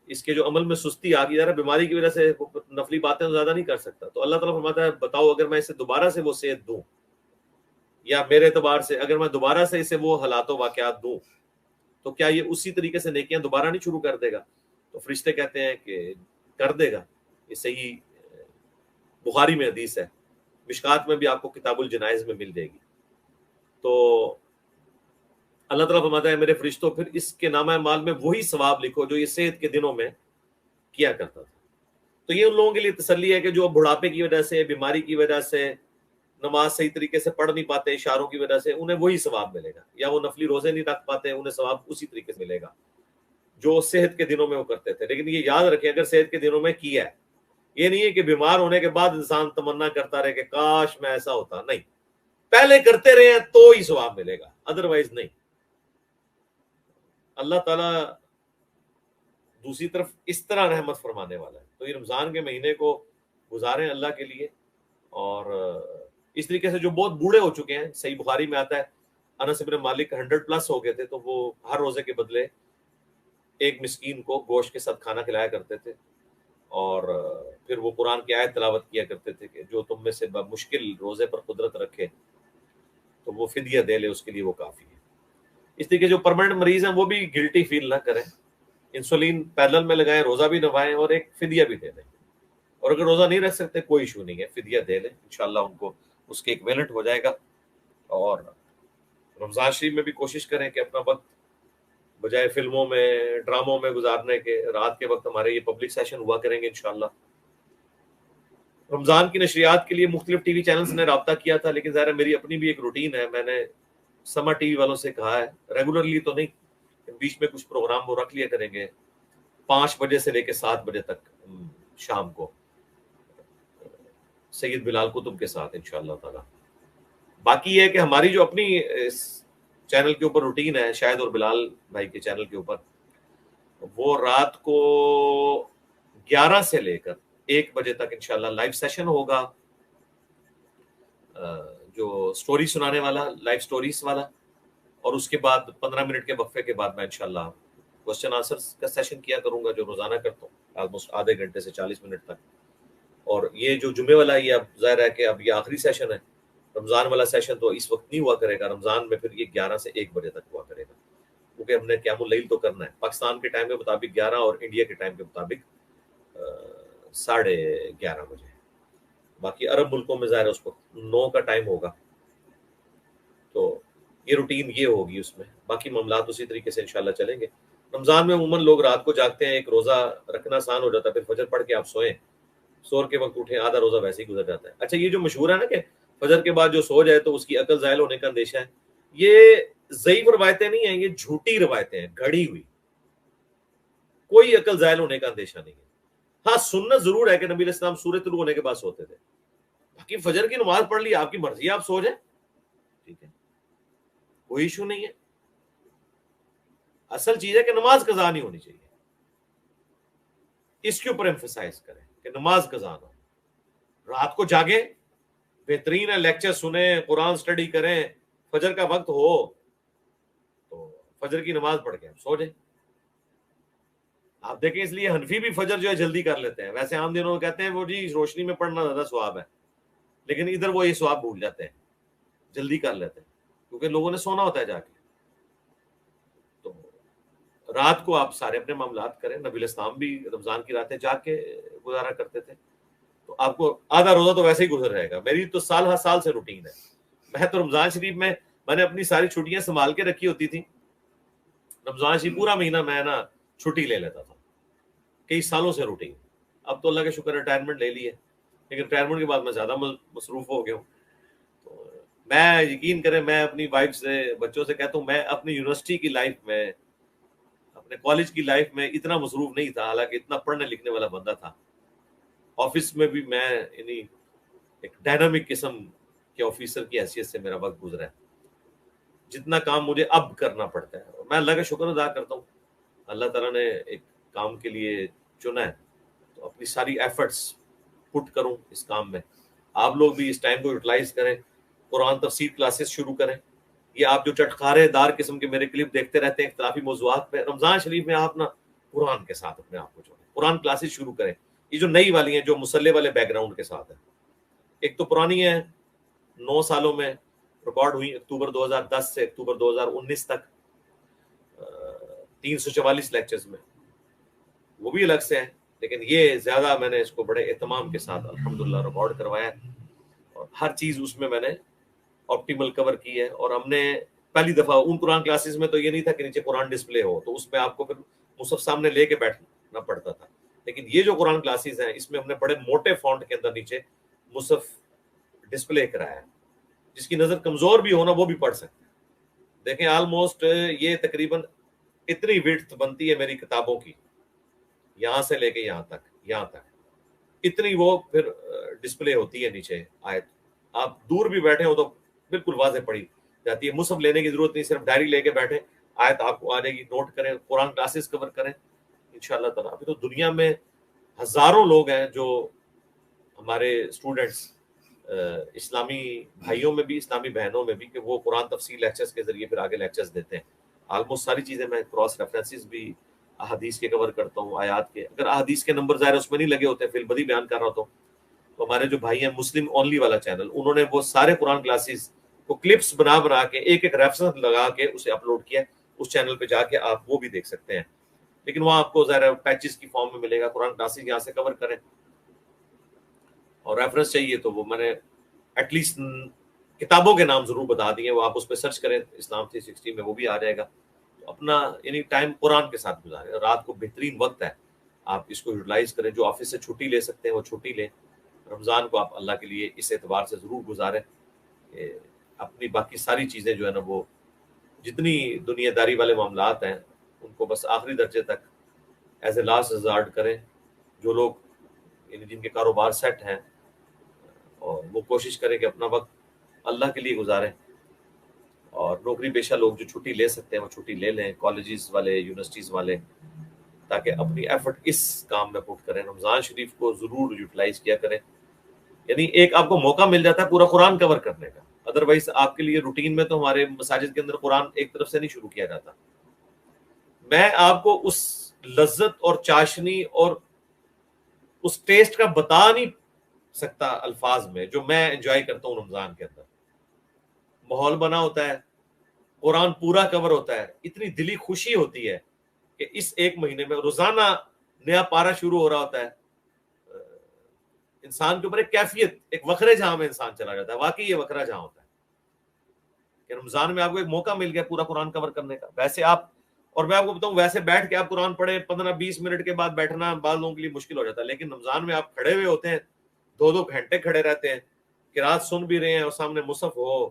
S1: اس کے جو عمل میں سستی آ گئی، ذرا بیماری کی وجہ سے نفلی باتیں تو زیادہ نہیں کر سکتا، تو اللہ تعالیٰ فرماتا ہے بتاؤ اگر میں اسے دوبارہ سے وہ صحت دوں، یا میرے اعتبار سے اگر میں دوبارہ سے اسے وہ حالات و واقعات دوں، تو کیا یہ اسی طریقے سے نیکیاں دوبارہ نہیں شروع کر دے گا؟ تو فرشتے کہتے ہیں کہ کر دے گا. یہ صحیح بخاری میں حدیث ہے، مشکات میں بھی آپ کو کتاب الجنائز میں مل جائے گی. تو اللہ تعالیٰ فرماتا ہے میرے فرشتوں پھر اس کے نامہ اعمال میں وہی ثواب لکھو جو یہ صحت کے دنوں میں کیا کرتا تھا. تو یہ ان لوگوں کے لیے تسلی ہے کہ جو بڑھاپے کی وجہ سے، بیماری کی وجہ سے نماز صحیح طریقے سے پڑھ نہیں پاتے اشاروں کی وجہ سے، انہیں وہی ثواب ملے گا. یا وہ نفلی روزے نہیں رکھ پاتے، انہیں ثواب اسی طریقے سے ملے گا جو صحت کے دنوں میں وہ کرتے تھے. لیکن یہ یاد رکھیں اگر صحت کے دنوں میں کیا ہے، یہ نہیں ہے کہ بیمار ہونے کے بعد انسان تمنا کرتا رہے کہ کاش میں ایسا ہوتا. نہیں، پہلے کرتے رہے ہیں تو ہی ثواب ملے گا، ادروائز نہیں. اللہ تعالیٰ دوسری طرف اس طرح رحمت فرمانے والا ہے. تو یہ رمضان کے مہینے کو گزاریں اللہ کے لیے. اور اس طریقے سے جو بہت بوڑھے ہو چکے ہیں، صحیح بخاری میں آتا ہے انس بن مالک 100+ ہو گئے تھے، تو وہ ہر روزے کے بدلے ایک مسکین کو گوشت کے ساتھ کھانا کھلایا کرتے تھے، اور پھر وہ قرآن کی آیت تلاوت کیا کرتے تھے کہ جو تم میں سے مشکل روزے پر قدرت رکھے تو وہ فدیہ دے لے، اس کے لیے وہ کافی ہے. اس طریقے جو پرماننٹ مریض ہیں وہ بھی گلٹی فیل نہ کریں، انسولین پیرلل میں لگائیں، روزہ بھی نبھائیں اور ایک فدیہ بھی دے دیں. اور اگر روزہ نہیں رکھ سکتے کوئی ایشو نہیں ہے، فدیہ دے لیں، انشاءاللہ ان کو اس کے ایکویلنٹ ہو جائے گا. اور رمضان شریف میں بھی کوشش کریں کہ اپنا وقت بجائے فلموں میں، ڈراموں میں گزارنے کے، رات کے وقت ہمارے یہ پبلک سیشن ہوا کریں گے انشاءاللہ. رمضان کی نشریات کے لیے مختلف ٹی وی چینلز نے رابطہ کیا تھا، لیکن ظاہر ہے میری اپنی بھی ایک روٹین ہے. میں نے سما ٹی وی والوں سے کہا ہے، ریگولرلی تو نہیں، بیچ میں کچھ پروگرام وہ رکھ لیا کریں گے 5 بجے سے لے کے 7 بجے تک شام کو، سید بلال قطب کے ساتھ انشاءاللہ تعالی. باقی یہ ہے کہ ہماری جو اپنی اس چینل کے اوپر روٹین ہے، شاہد اور بلال بھائی کے چینل کے اوپر، وہ رات کو 11 سے لے کر 1 بجے تک انشاءاللہ لائیو سیشن ہوگا، جو سٹوری سنانے والا، لائیو سٹوریز والا. اور اس کے بعد 15 منٹ کے وقفے کے بعد میں انشاءاللہ کوسچن آنسر کا سیشن کیا کروں گا، جو روزانہ کرتا ہوں آلموسٹ آدھے گھنٹے سے 40 منٹ تک. اور یہ جو جمعے والا، یہ اب ظاہر ہے کہ اب یہ آخری سیشن ہے. رمضان والا سیشن تو اس وقت نہیں ہوا کرے گا، رمضان میں پھر یہ 11 سے 1 بجے تک ہوا کرے گا، کیونکہ ہم نے قیام اللیل تو کرنا ہے پاکستان کے ٹائم کے مطابق 11 اور انڈیا کے ٹائم کے مطابق 11:30 بجے. باقی عرب ملکوں میں ظاہر ہے اس وقت 9 کا ٹائم ہوگا. تو یہ روٹین یہ ہوگی اس میں. باقی معاملات اسی طریقے سے انشاءاللہ چلیں گے. رمضان میں عموماً لوگ رات کو جاگتے ہیں، ایک روزہ رکھنا آسان ہو جاتا ہے، پھر فجر پڑھ کے آپ سوئیں، سور کے وقت اٹھیں، آدھا روزہ ویسے ہی گزر جاتا ہے. اچھا، یہ جو مشہور ہے نا کہ فجر کے بعد جو سو جائے تو اس کی عقل زائل ہونے کا اندیشہ ہے، یہ ضعیف روایتیں نہیں ہیں، یہ جھوٹی روایتیں ہیں، گھڑی ہوئی. کوئی عقل زائل ہونے کا اندیشہ نہیں ہے. ہاں، سنت ضرور ہے کہ نبی علیہ السلام سورج طلوع ہونے کے بعد سوتے تھے. باقی فجر کی نماز پڑھ لی، آپ کی مرضی ہے، آپ سو جائیں، ٹھیک ہے، کوئی ایشو نہیں ہے. اصل چیز ہے کہ نماز قضا نہیں ہونی چاہیے، اس کے اوپر ایمفسائز کریں کہ نماز قضا نہ ہو. رات کو جاگیں، بہترین ہے، لیکچر سنیں، قرآن سٹڈی کریں، فجر کا وقت ہو تو فجر کی نماز پڑھ کے سو جائیں. آپ دیکھیں اس لیے حنفی بھی فجر جو ہے جلدی کر لیتے ہیں. ویسے عام دنوں کہتے ہیں وہ جی روشنی میں پڑھنا زیادہ ثواب ہے، لیکن ادھر وہ یہ ثواب بھول جاتے ہیں، جلدی کر لیتے ہیں کیونکہ لوگوں نے سونا ہوتا ہے جا کے. تو رات کو آپ سارے اپنے معاملات کریں. نبی علیہ السلام بھی رمضان کی راتیں جا کے گزارا کرتے تھے. تو آپ کو آدھا روزہ تو ویسے ہی گزر رہے گا. میری تو سال ہر سال سے روٹین ہے. میں تو رمضان شریف میں نے اپنی ساری چھٹیاں سنبھال کے رکھی ہوتی تھی رمضان شریف پورا مہینہ میں نا چھٹی لے لیتا تھا، کئی سالوں سے روٹین. اب تو اللہ کا شکر ریٹائرمنٹ لے لی ہے، لیکن ریٹائرمنٹ کے بعد میں زیادہ مصروف ہو گیا ہوں. تو میں یقین کریں، میں اپنی وائف سے، بچوں سے کہتا ہوں میں اپنی یونیورسٹی کی لائف میں، اپنے کالج کی لائف میں اتنا مصروف نہیں تھا، حالانکہ اتنا پڑھنے لکھنے والا بندہ تھا. آفس میں بھی میں یعنی ایک ڈائنامک قسم کے آفیسر کی حیثیت سے میرا وقت گزرا ہے. جتنا کام مجھے اب کرنا پڑتا ہے، میں اللہ کا شکر ادا کرتا ہوں. اللہ تعالیٰ نے ایک کام کے لیے چنا ہے تو اپنی ساری ایفرٹس پٹ کروں اس کام میں. آپ لوگ بھی اس ٹائم کو یوٹیلائز کریں، قرآن تفسیر کلاسز شروع کریں. یہ آپ جو چٹخارے دار قسم کے میرے کلپ دیکھتے رہتے ہیں اختلافی موضوعات پہ، رمضان شریف میں آپ نا قرآن کے ساتھ اپنے آپ کو جوڑیں، قرآن کلاسز شروع کریں. یہ جو نئی والی ہیں جو مسلح والے بیک گراؤنڈ کے ساتھ ہیں، ایک تو پرانی ہے 9 سالوں میں ریکارڈ ہوئی اکتوبر 2010 سے اکتوبر 2019 تک 344 لیکچرز میں، وہ بھی الگ سے ہیں. لیکن یہ زیادہ میں نے اس کو بڑے اہتمام کے ساتھ الحمدللہ ریکارڈ کروایا ہے، اور ہر چیز اس میں نے آپٹیمل کور کی ہے. اور ہم نے پہلی دفعہ ان قرآن کلاسز میں تو یہ نہیں تھا کہ نیچے قرآن ڈسپلے ہو، تو اس میں آپ کو پھر مصحف سامنے لے کے بیٹھنا پڑتا تھا. لیکن یہ جو قرآن کلاسز ہیں اس میں ہم نے بڑے موٹے فونٹ کے اندر نیچے مصحف ڈسپلے کرایا ہے، جس کی نظر کمزور بھی ہونا وہ بھی پڑھ سکتے ہیں. دیکھیں آلموسٹ یہ تقریباً اتنی وڈتھ بنتی ہے میری کتابوں کی، یہاں سے لے کے یہاں تک اتنی وہ پھر ڈسپلے ہوتی ہے نیچے آیت. آپ دور بھی بیٹھے ہو تو بالکل واضح پڑھی جاتی ہے. مصحف لینے کی ضرورت نہیں، صرف ڈائری لے کے بیٹھے، آیت آپ کو آ جائے گی، نوٹ کریں، قرآن کلاسز کور کریں انشاءاللہ تعالیٰ. ابھی تو دنیا میں ہزاروں لوگ ہیں جو ہمارے اسٹوڈنٹس، اسلامی بھائیوں میں بھی اسلامی بہنوں میں بھی، کہ وہ قرآن تفسیر لیکچرز کے ذریعے پھر آگے لیکچرز دیتے ہیں. آلموسٹ ساری چیزیں میں کراس ریفرنسز بھی احادیث کے کور کرتا ہوں، آیات کے. اگر احادیث کے نمبر ظاہر اس میں نہیں لگے ہوتے، فی البدی بیان کر رہا ہوتا ہوں، تو ہمارے جو بھائی ہیں مسلم اونلی والا چینل، انہوں نے وہ سارے قرآن کلاسز کو کلپس بنا کے ایک ریفرنس لگا کے اسے اپلوڈ کیا. اس چینل پہ جا کے آپ وہ بھی دیکھ سکتے ہیں. لیکن وہاں آپ کو ظاہر پیچز کی فارم میں ملے گا. قرآن کلاسز یہاں سے کور کریں، اور ریفرنس چاہیے تو وہ میں نے ایٹ لیسٹ کتابوں کے نام ضرور بتا دیے، وہ آپ اس پہ سرچ کریں اسلام 360 میں وہ بھی آ جائے گا. اپنا یعنی ٹائم قرآن کے ساتھ گزاریں. رات کو بہترین وقت ہے، آپ اس کو یوٹیلائز کریں. جو آفس سے چھٹی لے سکتے ہیں وہ چھٹی لیں. رمضان کو آپ اللہ کے لیے اس اعتبار سے ضرور گزاریں کہ اپنی باقی ساری چیزیں جو ہے نا، وہ جتنی دنیا داری والے معاملات ہیں ان کو بس آخری درجے تک ایز اے لاسٹ ریزارٹ کریں. جو لوگ یعنی جن کے کاروبار سیٹ ہیں، اور وہ کوشش کریں کہ اپنا وقت اللہ کے لیے گزاریں. اور نوکری پیشہ لوگ جو چھٹی لے سکتے ہیں وہ چھٹی لے لیں، کالجز والے، یونیورسٹیز والے، تاکہ اپنی ایفرٹ اس کام میں پٹ کریں. رمضان شریف کو ضرور یوٹیلائز کیا کریں. یعنی ایک آپ کو موقع مل جاتا ہے پورا قرآن کور کرنے کا. ادروائز آپ کے لیے روٹین میں تو ہمارے مساجد کے اندر قرآن ایک طرف سے نہیں شروع کیا جاتا. میں آپ کو اس لذت اور چاشنی اور اس ٹیسٹ کا بتا نہیں سکتا الفاظ میں جو میں انجوائے کرتا ہوں رمضان کے اندر. ماحول بنا ہوتا ہے، قرآن پورا کور ہوتا ہے، اتنی دلی خوشی ہوتی ہے کہ اس ایک مہینے میں روزانہ نیا پارا شروع ہو رہا ہوتا ہے. انسان کے اوپر ایک کیفیت، ایک وکھرے جہاں میں انسان چلا جاتا ہے. واقعی یہ وکھرا جہاں ہوتا ہے کہ رمضان میں آپ کو ایک موقع مل گیا پورا قرآن کور کرنے کا. ویسے آپ، اور میں آپ کو بتاؤں، ویسے بیٹھ کے آپ قرآن پڑھیں 15-20 منٹ کے بعد بیٹھنا بعض لوگوں کے لیے مشکل ہو جاتا ہے. لیکن رمضان میں آپ کھڑے ہوئے ہوتے ہیں، 2 گھنٹے کھڑے رہتے ہیں، قرات سن بھی رہے ہیں اور سامنے مصحف ہو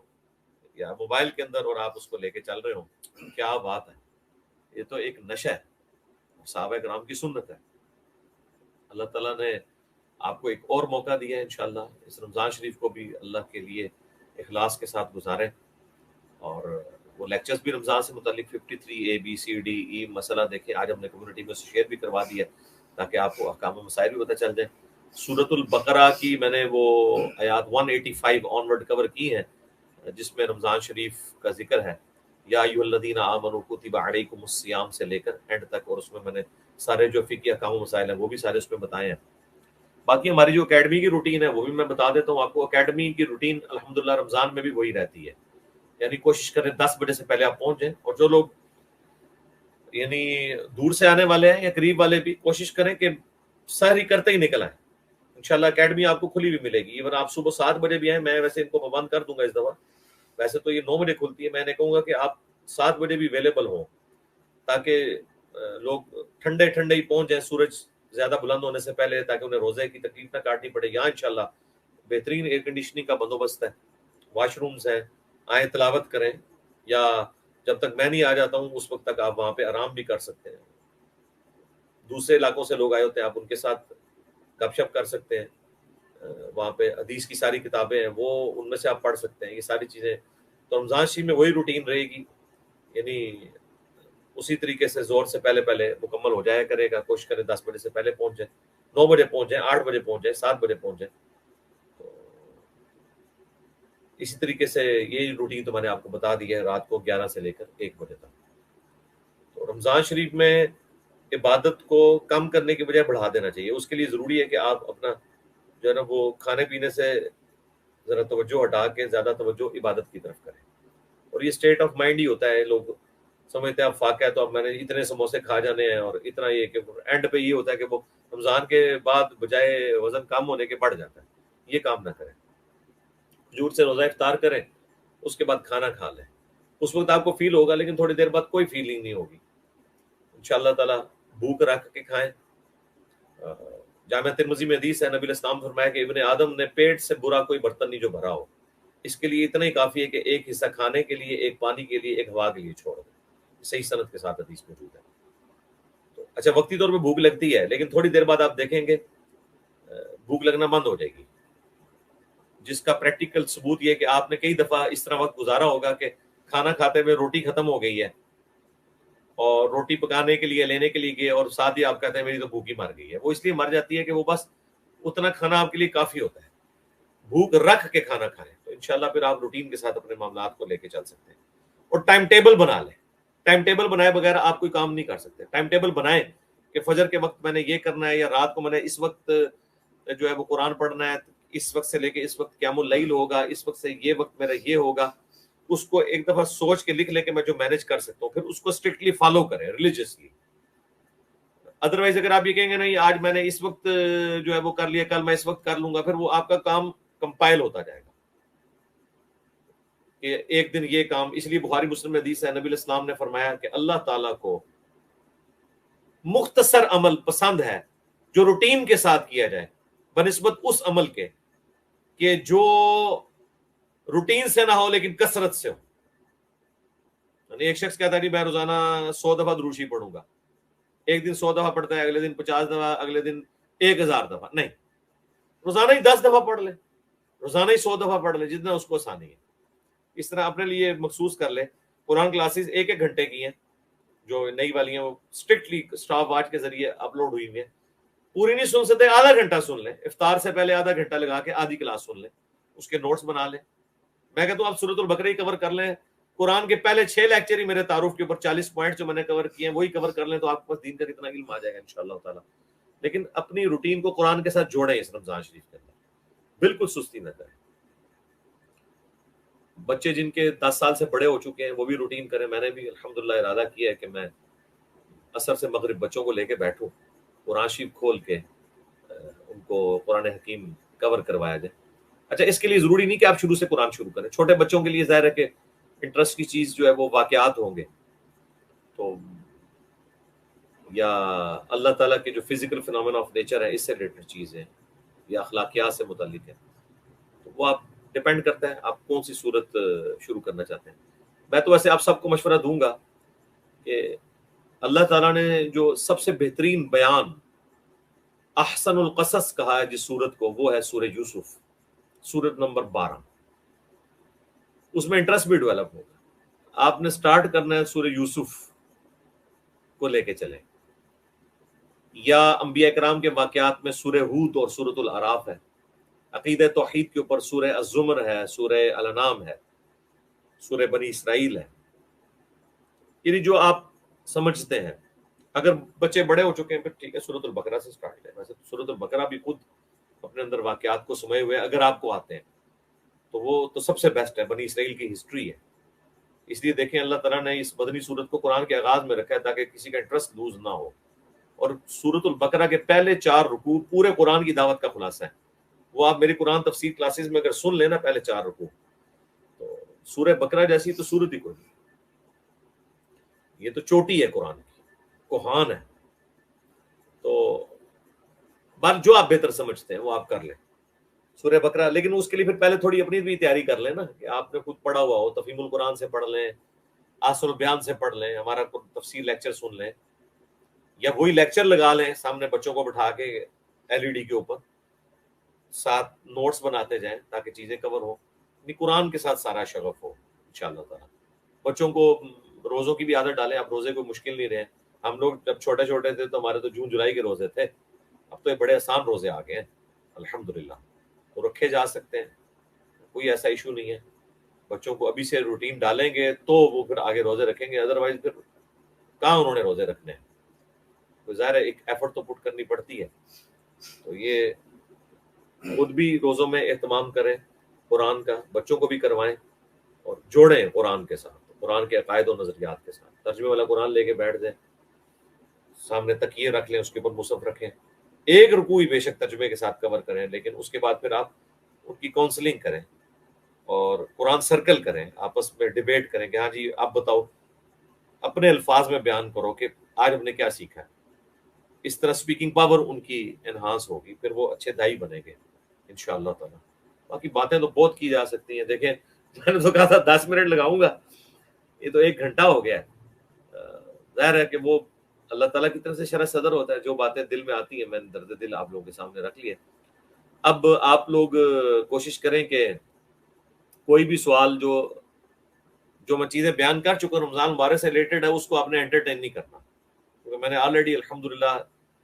S1: یا موبائل کے اندر اور آپ اس کو لے کے چل رہے ہو. کیا بات ہے! یہ تو ایک نشہ ہے، صحابہ کرام کی سنت ہے. اللہ تعالیٰ نے آپ کو ایک اور موقع دیا ہے. انشاءاللہ اس رمضان شریف کو بھی اللہ کے لیے اخلاص کے ساتھ گزاریں. اور وہ لیکچرز بھی رمضان سے متعلق 53 ABCDE مسئلہ دیکھیں. آج ہم نے کمیونٹی میں شیئر بھی کروا دیا تاکہ آپ کو احکام و مسائل بھی پتہ چل جائیں. سورۃ البقرہ کی میں نے وہ آیات 185 آنورڈ کور کی ہیں، جس میں رمضان شریف کا ذکر ہے. یا ایھا الذین آمنوا کتب علیکم الصیام سے لے کر اینڈ تک، اور اس میں نے سارے جو فقہی احکام و مسائل ہیں وہ بھی سارے اس میں بتائے ہیں. باقی ہماری جو اکیڈمی کی روٹین ہے وہ بھی میں بتا دیتا ہوں آپ کو. اکیڈمی کی روٹین الحمدللہ رمضان میں بھی وہی رہتی ہے. یعنی کوشش کریں 10 بجے سے پہلے آپ پہنچ جائیں. اور جو لوگ یعنی دور سے آنے والے ہیں یا قریب والے بھی کوشش کریں کہ سحری کرتے ہی نکل آئیں. انشاءاللہ اکیڈمی آپ کو کھلی بھی ملے گی. ایون آپ صبح 7 بجے بھی آئیں. میں ویسے ان کو پابند کر دوں گا اس دفعہ. ویسے تو یہ 9 بجے کھلتی ہے، میں نے کہوں گا کہ آپ 7 بجے بھی اویلیبل ہوں. تاکہ لوگ ٹھنڈے ٹھنڈے ہی پہنچ جائیں سورج زیادہ بلند ہونے سے پہلے، تاکہ انہیں روزے کی تکلیف نہ کاٹنی پڑے. یہاں انشاءاللہ بہترین ایئر کنڈیشننگ کا بندوبست ہے، واش رومز ہیں، آئیں تلاوت کریں، یا جب تک میں نہیں آ جاتا ہوں اس وقت تک آپ وہاں پہ آرام بھی کر سکتے ہیں. دوسرے علاقوں سے لوگ آئے ہوتے ہیں، آپ ان کے ساتھ گپ شپ کر سکتے ہیں. وہاں پہ حدیث کی ساری کتابیں ہیں، وہ ان میں سے آپ پڑھ سکتے ہیں. یہ ساری چیزیں تو رمضان شریف میں وہی روٹین رہے گی، یعنی اسی طریقے سے زور سے پہلے مکمل ہو جایا کرے گا. کوشش کریں 10 بجے سے پہلے پہنچ جائیں، 9 بجے پہنچ جائیں، 8 بجے پہنچ جائیں، 7 بجے پہنچ جائیں. تو اسی طریقے سے یہ روٹین تو میں نے آپ کو بتا دی ہے، رات کو 11 سے لے کر 1 بجے تک. تو رمضان شریف میں عبادت کو کم کرنے کی بجائے بڑھا دینا چاہیے. اس کے لیے ضروری ہے کہ آپ اپنا جو ہے نا وہ کھانے پینے سے ذرا توجہ ہٹا کے زیادہ توجہ عبادت کی طرف کریں. اور یہ اسٹیٹ آف مائنڈ ہی ہوتا ہے. لوگ سمجھتے ہیں اب فاقہ ہے تو اب میں نے اتنے سموسے کھا جانے ہیں، اور اتنا یہ کہ اینڈ پہ یہ ہوتا ہے کہ وہ رمضان کے بعد بجائے وزن کم ہونے کے بڑھ جاتا ہے. یہ کام نہ کریں. کھجور سے روزہ افطار کریں، اس کے بعد کھانا کھا لیں. اس وقت آپ کو فیل ہوگا، لیکن تھوڑی دیر بعد کوئی فیلنگ نہیں ہوگی. انشاءاللہ تعالیٰ بھوک رکھ کے کھائیں. جامعہ ترمذی میں حدیث ہے، نبی علیہ السلام فرمایا کہ ابن آدم نے پیٹ سے برا کوئی برتن نہیں جو بھرا ہو. اس کے لیے اتنا ہی کافی ہے کہ ایک حصہ کھانے کے لیے، ایک پانی کے لیے، ایک ہوا کے لیے چھوڑ دیں. صحیح سند کے ساتھ حدیث موجود ہے. تو اچھا وقتی طور پہ بھوک لگتی ہے، لیکن تھوڑی دیر بعد آپ دیکھیں گے بھوک لگنا بند ہو جائے گی، جس کا پریکٹیکل ثبوت یہ ہے کہ آپ نے کئی دفعہ اس طرح وقت گزارا ہوگا کہ کھانا کھاتے ہوئے روٹی ختم ہو گئی ہے، اور روٹی پکانے کے لیے لینے کے لیے گئے، اور ساتھ ہی آپ کہتے ہیں میری تو بھوک ہی مر گئی ہے. وہ اس لیے مر جاتی ہے کہ وہ بس اتنا کھانا آپ کے لیے کافی ہوتا ہے. بھوک رکھ کے کھانا کھائیں، تو انشاءاللہ پھر آپ روٹین کے ساتھ اپنے معاملات کو لے کے چل سکتے ہیں. اور ٹائم ٹیبل بنا لیں. ٹائم ٹیبل بنائے بغیر آپ کوئی کام نہیں کر سکتے. ٹائم ٹیبل بنائیں کہ فجر کے وقت میں نے یہ کرنا ہے، یا رات کو میں نے اس وقت جو ہے وہ قرآن پڑھنا ہے، اس وقت سے لے کے اس وقت قیام اللیل ہوگا، اس وقت سے یہ وقت میرا یہ ہوگا. اس کو ایک دفعہ سوچ کے لکھ لے کہ میں جو مینج کر سکتا ہوں، پھر اس کو اسٹرکٹلی فالو کریں ریلیجیسلی. ادروائز اگر آپ یہ کہیں گے نہیں آج میں نے اس وقت جو ہے وہ کر لیا، کل میں اس وقت کر لوں گا، پھر وہ آپ کا کام کمپائل ہوتا جائے گا کہ ایک دن یہ کام. اس لیے بخاری مسلم میں حدیث ہے، نبی علیہ السلام نے فرمایا کہ اللہ تعالیٰ کو مختصر عمل پسند ہے جو روٹین کے ساتھ کیا جائے، بنسبت اس عمل کے کہ جو روٹین سے نہ ہو لیکن کثرت سے ہو. یعنی ایک شخص کہتا ہے کہ میں روزانہ 100 دفعہ دروشی پڑھوں گا. ایک دن 100 دفعہ پڑھتا ہے، اگلے دن 50 دفعہ، اگلے دن 1000 دفعہ. نہیں، روزانہ ہی 10 دفعہ پڑھ لے، روزانہ ہی 100 دفعہ پڑھ لے، جتنا اس کو آسانی ہے. اس طرح اپنے لیے مخصوص کر لے. قرآن کلاسز 1 گھنٹے کی ہیں، جو نئی والی ہیں وہ اسٹرکٹلی اسٹاپ واچ کے ذریعے اپلوڈ ہوئی ہوئی ہیں. پوری نہیں سن سکتے، آدھا گھنٹہ سن لیں. افطار سے پہلے آدھا گھنٹہ لگا کے آدھی کلاس سن لیں، اس کے نوٹس بنا لیں. میں کہتا ہوں آپ سورۃ البقرہ ہی کور کر لیں. قرآن کے پہلے 6 لیکچر ہی میرے تعارف کے اوپر 40 پوائنٹ جو میں نے کور کیے ہیں وہی کور کر لیں، تو آپ کے پاس دین کا کتنا علم آ جائے گا انشاءاللہ تعالیٰ. لیکن اپنی روٹین کو قرآن کے ساتھ جوڑیں. اس رمضان شریف کے اندر بالکل سستی نہ کریں. بچے جن کے 10 سال سے بڑے ہو چکے ہیں وہ بھی روٹین کریں. میں نے بھی الحمدللہ ارادہ کیا ہے کہ میں عصر سے مغرب بچوں کو لے کے بیٹھوں، قرآن شریف کھول کے ان کو قرآن حکیم کور کروایا جائے. اچھا اس کے لیے ضروری نہیں کہ آپ شروع سے قرآن شروع کریں. چھوٹے بچوں کے لیے ظاہر ہے کہ انٹرسٹ کی چیز جو ہے وہ واقعات ہوں گے، تو یا اللہ تعالیٰ کے جو فزیکل فنامنا آف نیچر ہے اس سے ریلیٹڈ چیزیں یا اخلاقیات سے متعلق ہے، تو وہ آپ ڈپینڈ کرتا ہے آپ کون سی صورت شروع کرنا چاہتے ہیں. میں تو ویسے آپ سب کو مشورہ دوں گا کہ اللہ تعالیٰ نے جو سب سے بہترین بیان احسن القصص کہا ہے جس صورت کو، وہ ہے سورہ یوسف، سورت نمبر 12. اس میں انٹرسٹ بھی ڈیولپ ہوگا. آپ نے سٹارٹ کرنا ہے سورہ یوسف کو لے کے چلیں، یا انبیاء کرام کے واقعات میں سورہ ہود اور سورۃ الاعراف ہے. عقیدہ توحید کے اوپر سورہ الزمر ہے، سورہ الانعام ہے، سورہ بنی اسرائیل ہے. یعنی جو آپ سمجھتے ہیں. اگر بچے بڑے ہو چکے ہیں پھر ٹھیک ہے سورۃ البقرہ سے سٹارٹ کریں. ویسے سورۃ البقرہ بھی خود اپنے اندر واقعات کو سمے ہوئے اگر آپ کو آتے ہیں تو وہ تو سب سے بیسٹ ہے. بنی اسرائیل کی ہسٹری ہے. اس لیے دیکھیں اللہ تعالیٰ نے اس مدنی سورت کو قرآن کے آغاز میں رکھا ہے تاکہ کسی کا انٹرسٹ لوز نہ ہو. اور سورۃ البقرہ کے پہلے 4 رکوع پورے قرآن کی دعوت کا خلاصہ ہے. وہ آپ میری قرآن تفسیر کلاسز میں اگر سن لینا پہلے 4 رکوع، تو سورہ بقرہ جیسی تو سورت ہی کوئی نہیں. یہ تو چوٹی ہے قرآن کی، کوہان ہے. تو بات جو آپ بہتر سمجھتے ہیں وہ آپ کر لیں. سورہ بقرہ، لیکن اس کے لیے پھر پہلے تھوڑی اپنی بھی تیاری کر لیں نا، کہ آپ نے خود پڑھا ہوا ہو، تفہیم القرآن سے پڑھ لیں، آسر البیان سے پڑھ لیں، ہمارا تفسیر لیکچر سن لیں، یا وہی لیکچر لگا لیں سامنے بچوں کو بٹھا کے LED کے اوپر، ساتھ نوٹس بناتے جائیں تاکہ چیزیں کور ہوں. قرآن کے ساتھ سارا شغف ہو انشاءاللہ تعالیٰ. بچوں کو روزوں کی بھی عادت ڈالیں. اب روزے کوئی مشکل نہیں رہے. ہم لوگ جب چھوٹے چھوٹے تھے تو ہمارے تو جون جولائی کے روزے تھے، اب تو یہ بڑے آسان روزے آ گئے ہیں الحمدللہ، تو رکھے جا سکتے ہیں، کوئی ایسا ایشو نہیں ہے. بچوں کو ابھی سے روٹین ڈالیں گے تو وہ پھر آگے روزے رکھیں گے، ادروائز پھر کہاں انہوں نے روزے رکھنے ہیں. تو ظاہر ہے ایک ایفرٹ تو پٹ کرنی پڑتی ہے. تو یہ خود بھی روزوں میں اہتمام کریں قرآن کا، بچوں کو بھی کروائیں اور جوڑیں قرآن کے ساتھ، قرآن کے عقائد و نظریات کے ساتھ. ترجمے والا قرآن لے کے بیٹھ جائیں، سامنے تکیے رکھ لیں، اس کے اوپر مصحف رکھیں. ایک رکوع ہی بے شک ترجمے کے ساتھ کور کریں، لیکن اس کے بعد پھر آپ ان کی کاؤنسلنگ کریں اور قرآن سرکل کریں، آپس میں ڈیبیٹ کریں کہ ہاں جی آپ بتاؤ، اپنے الفاظ میں بیان کرو کہ آج ہم نے کیا سیکھا ہے. اس طرح سپیکنگ پاور ان کی انہانس ہوگی، پھر وہ اچھے دائی بنیں گے انشاءاللہ تعالیٰ. باقی باتیں تو بہت کی جا سکتی ہیں. دیکھیں میں نے تو کہا تھا 10 منٹ لگاؤں گا، یہ تو 1 گھنٹہ ہو گیا ہے. ظاہر ہے کہ وہ اللہ تعالیٰ کی طرف سے شرح صدر ہوتا ہے، جو باتیں دل میں آتی ہیں میں نے درد دل آپ لوگوں کے سامنے رکھ لیے. اب آپ لوگ کوشش کریں کہ کوئی بھی سوال جو میں چیزیں بیان کر چکا ہوں رمضان مبارک سے ریلیٹڈ ہے، اس کو آپ نے انٹرٹین نہیں کرنا، کیونکہ میں نے آلریڈی الحمدللہ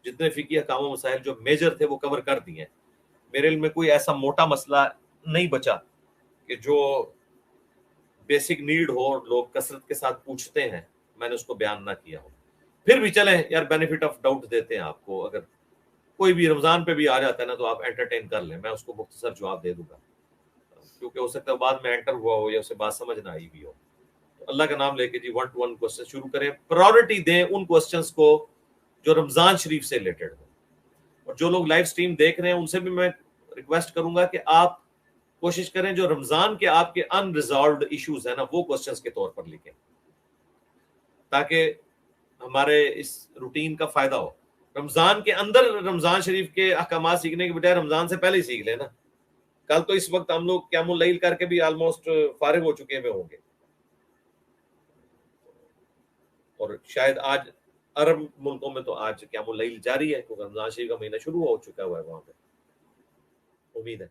S1: جتنے فقہی احکام و مسائل جو میجر تھے وہ کور کر دیے ہیں. میرے علم میں کوئی ایسا موٹا مسئلہ نہیں بچا کہ جو بیسک نیڈ ہو، لوگ کثرت کے ساتھ پوچھتے ہیں، میں نے اس کو بیان نہ کیا ہو. پھر بھی چلیں یار، بینیفٹ آف ڈاؤٹ دیتے ہیں آپ کو. اگر کوئی بھی رمضان پہ بھی آ جاتا ہے نا تو آپ انٹرٹین کر لیں، میں اس کو مختصر جواب دے دوں گا، کیونکہ ہو سکتا ہے بعد میں انٹر ہوا ہو یا اسے بات سمجھ نہ آئی بھی ہو. تو اللہ کا نام لے کے جی 1 to 1 کوسچن شروع کریں. پرائورٹی دیں ان کوسچنس کو جو رمضان شریف سے ریلیٹڈ ہو. اور جو لوگ لائیو سٹریم دیکھ رہے ہیں ان سے بھی میں ریکویسٹ کروں گا کہ آپ کوشش کریں جو رمضان کے آپ کے ان ریزالوڈ ایشوز ہیں نا وہ کوسچنس کے طور پر لکھیں، تاکہ ہمارے اس روٹین کا فائدہ ہو. رمضان کے اندر رمضان شریف کے احکامات سیکھنے کے بجائے رمضان سے پہلے ہی سیکھ لیں نا. کل تو اس وقت ہم لوگ قیام اللیل کر کے بھی آلموسٹ فارغ ہو چکے ہوئے ہوں گے، اور شاید آج عرب ملکوں میں تو آج قیام اللیل جاری ہے کیونکہ رمضان شریف کا مہینہ شروع ہو چکا ہوا ہے وہاں پہ. امید ہے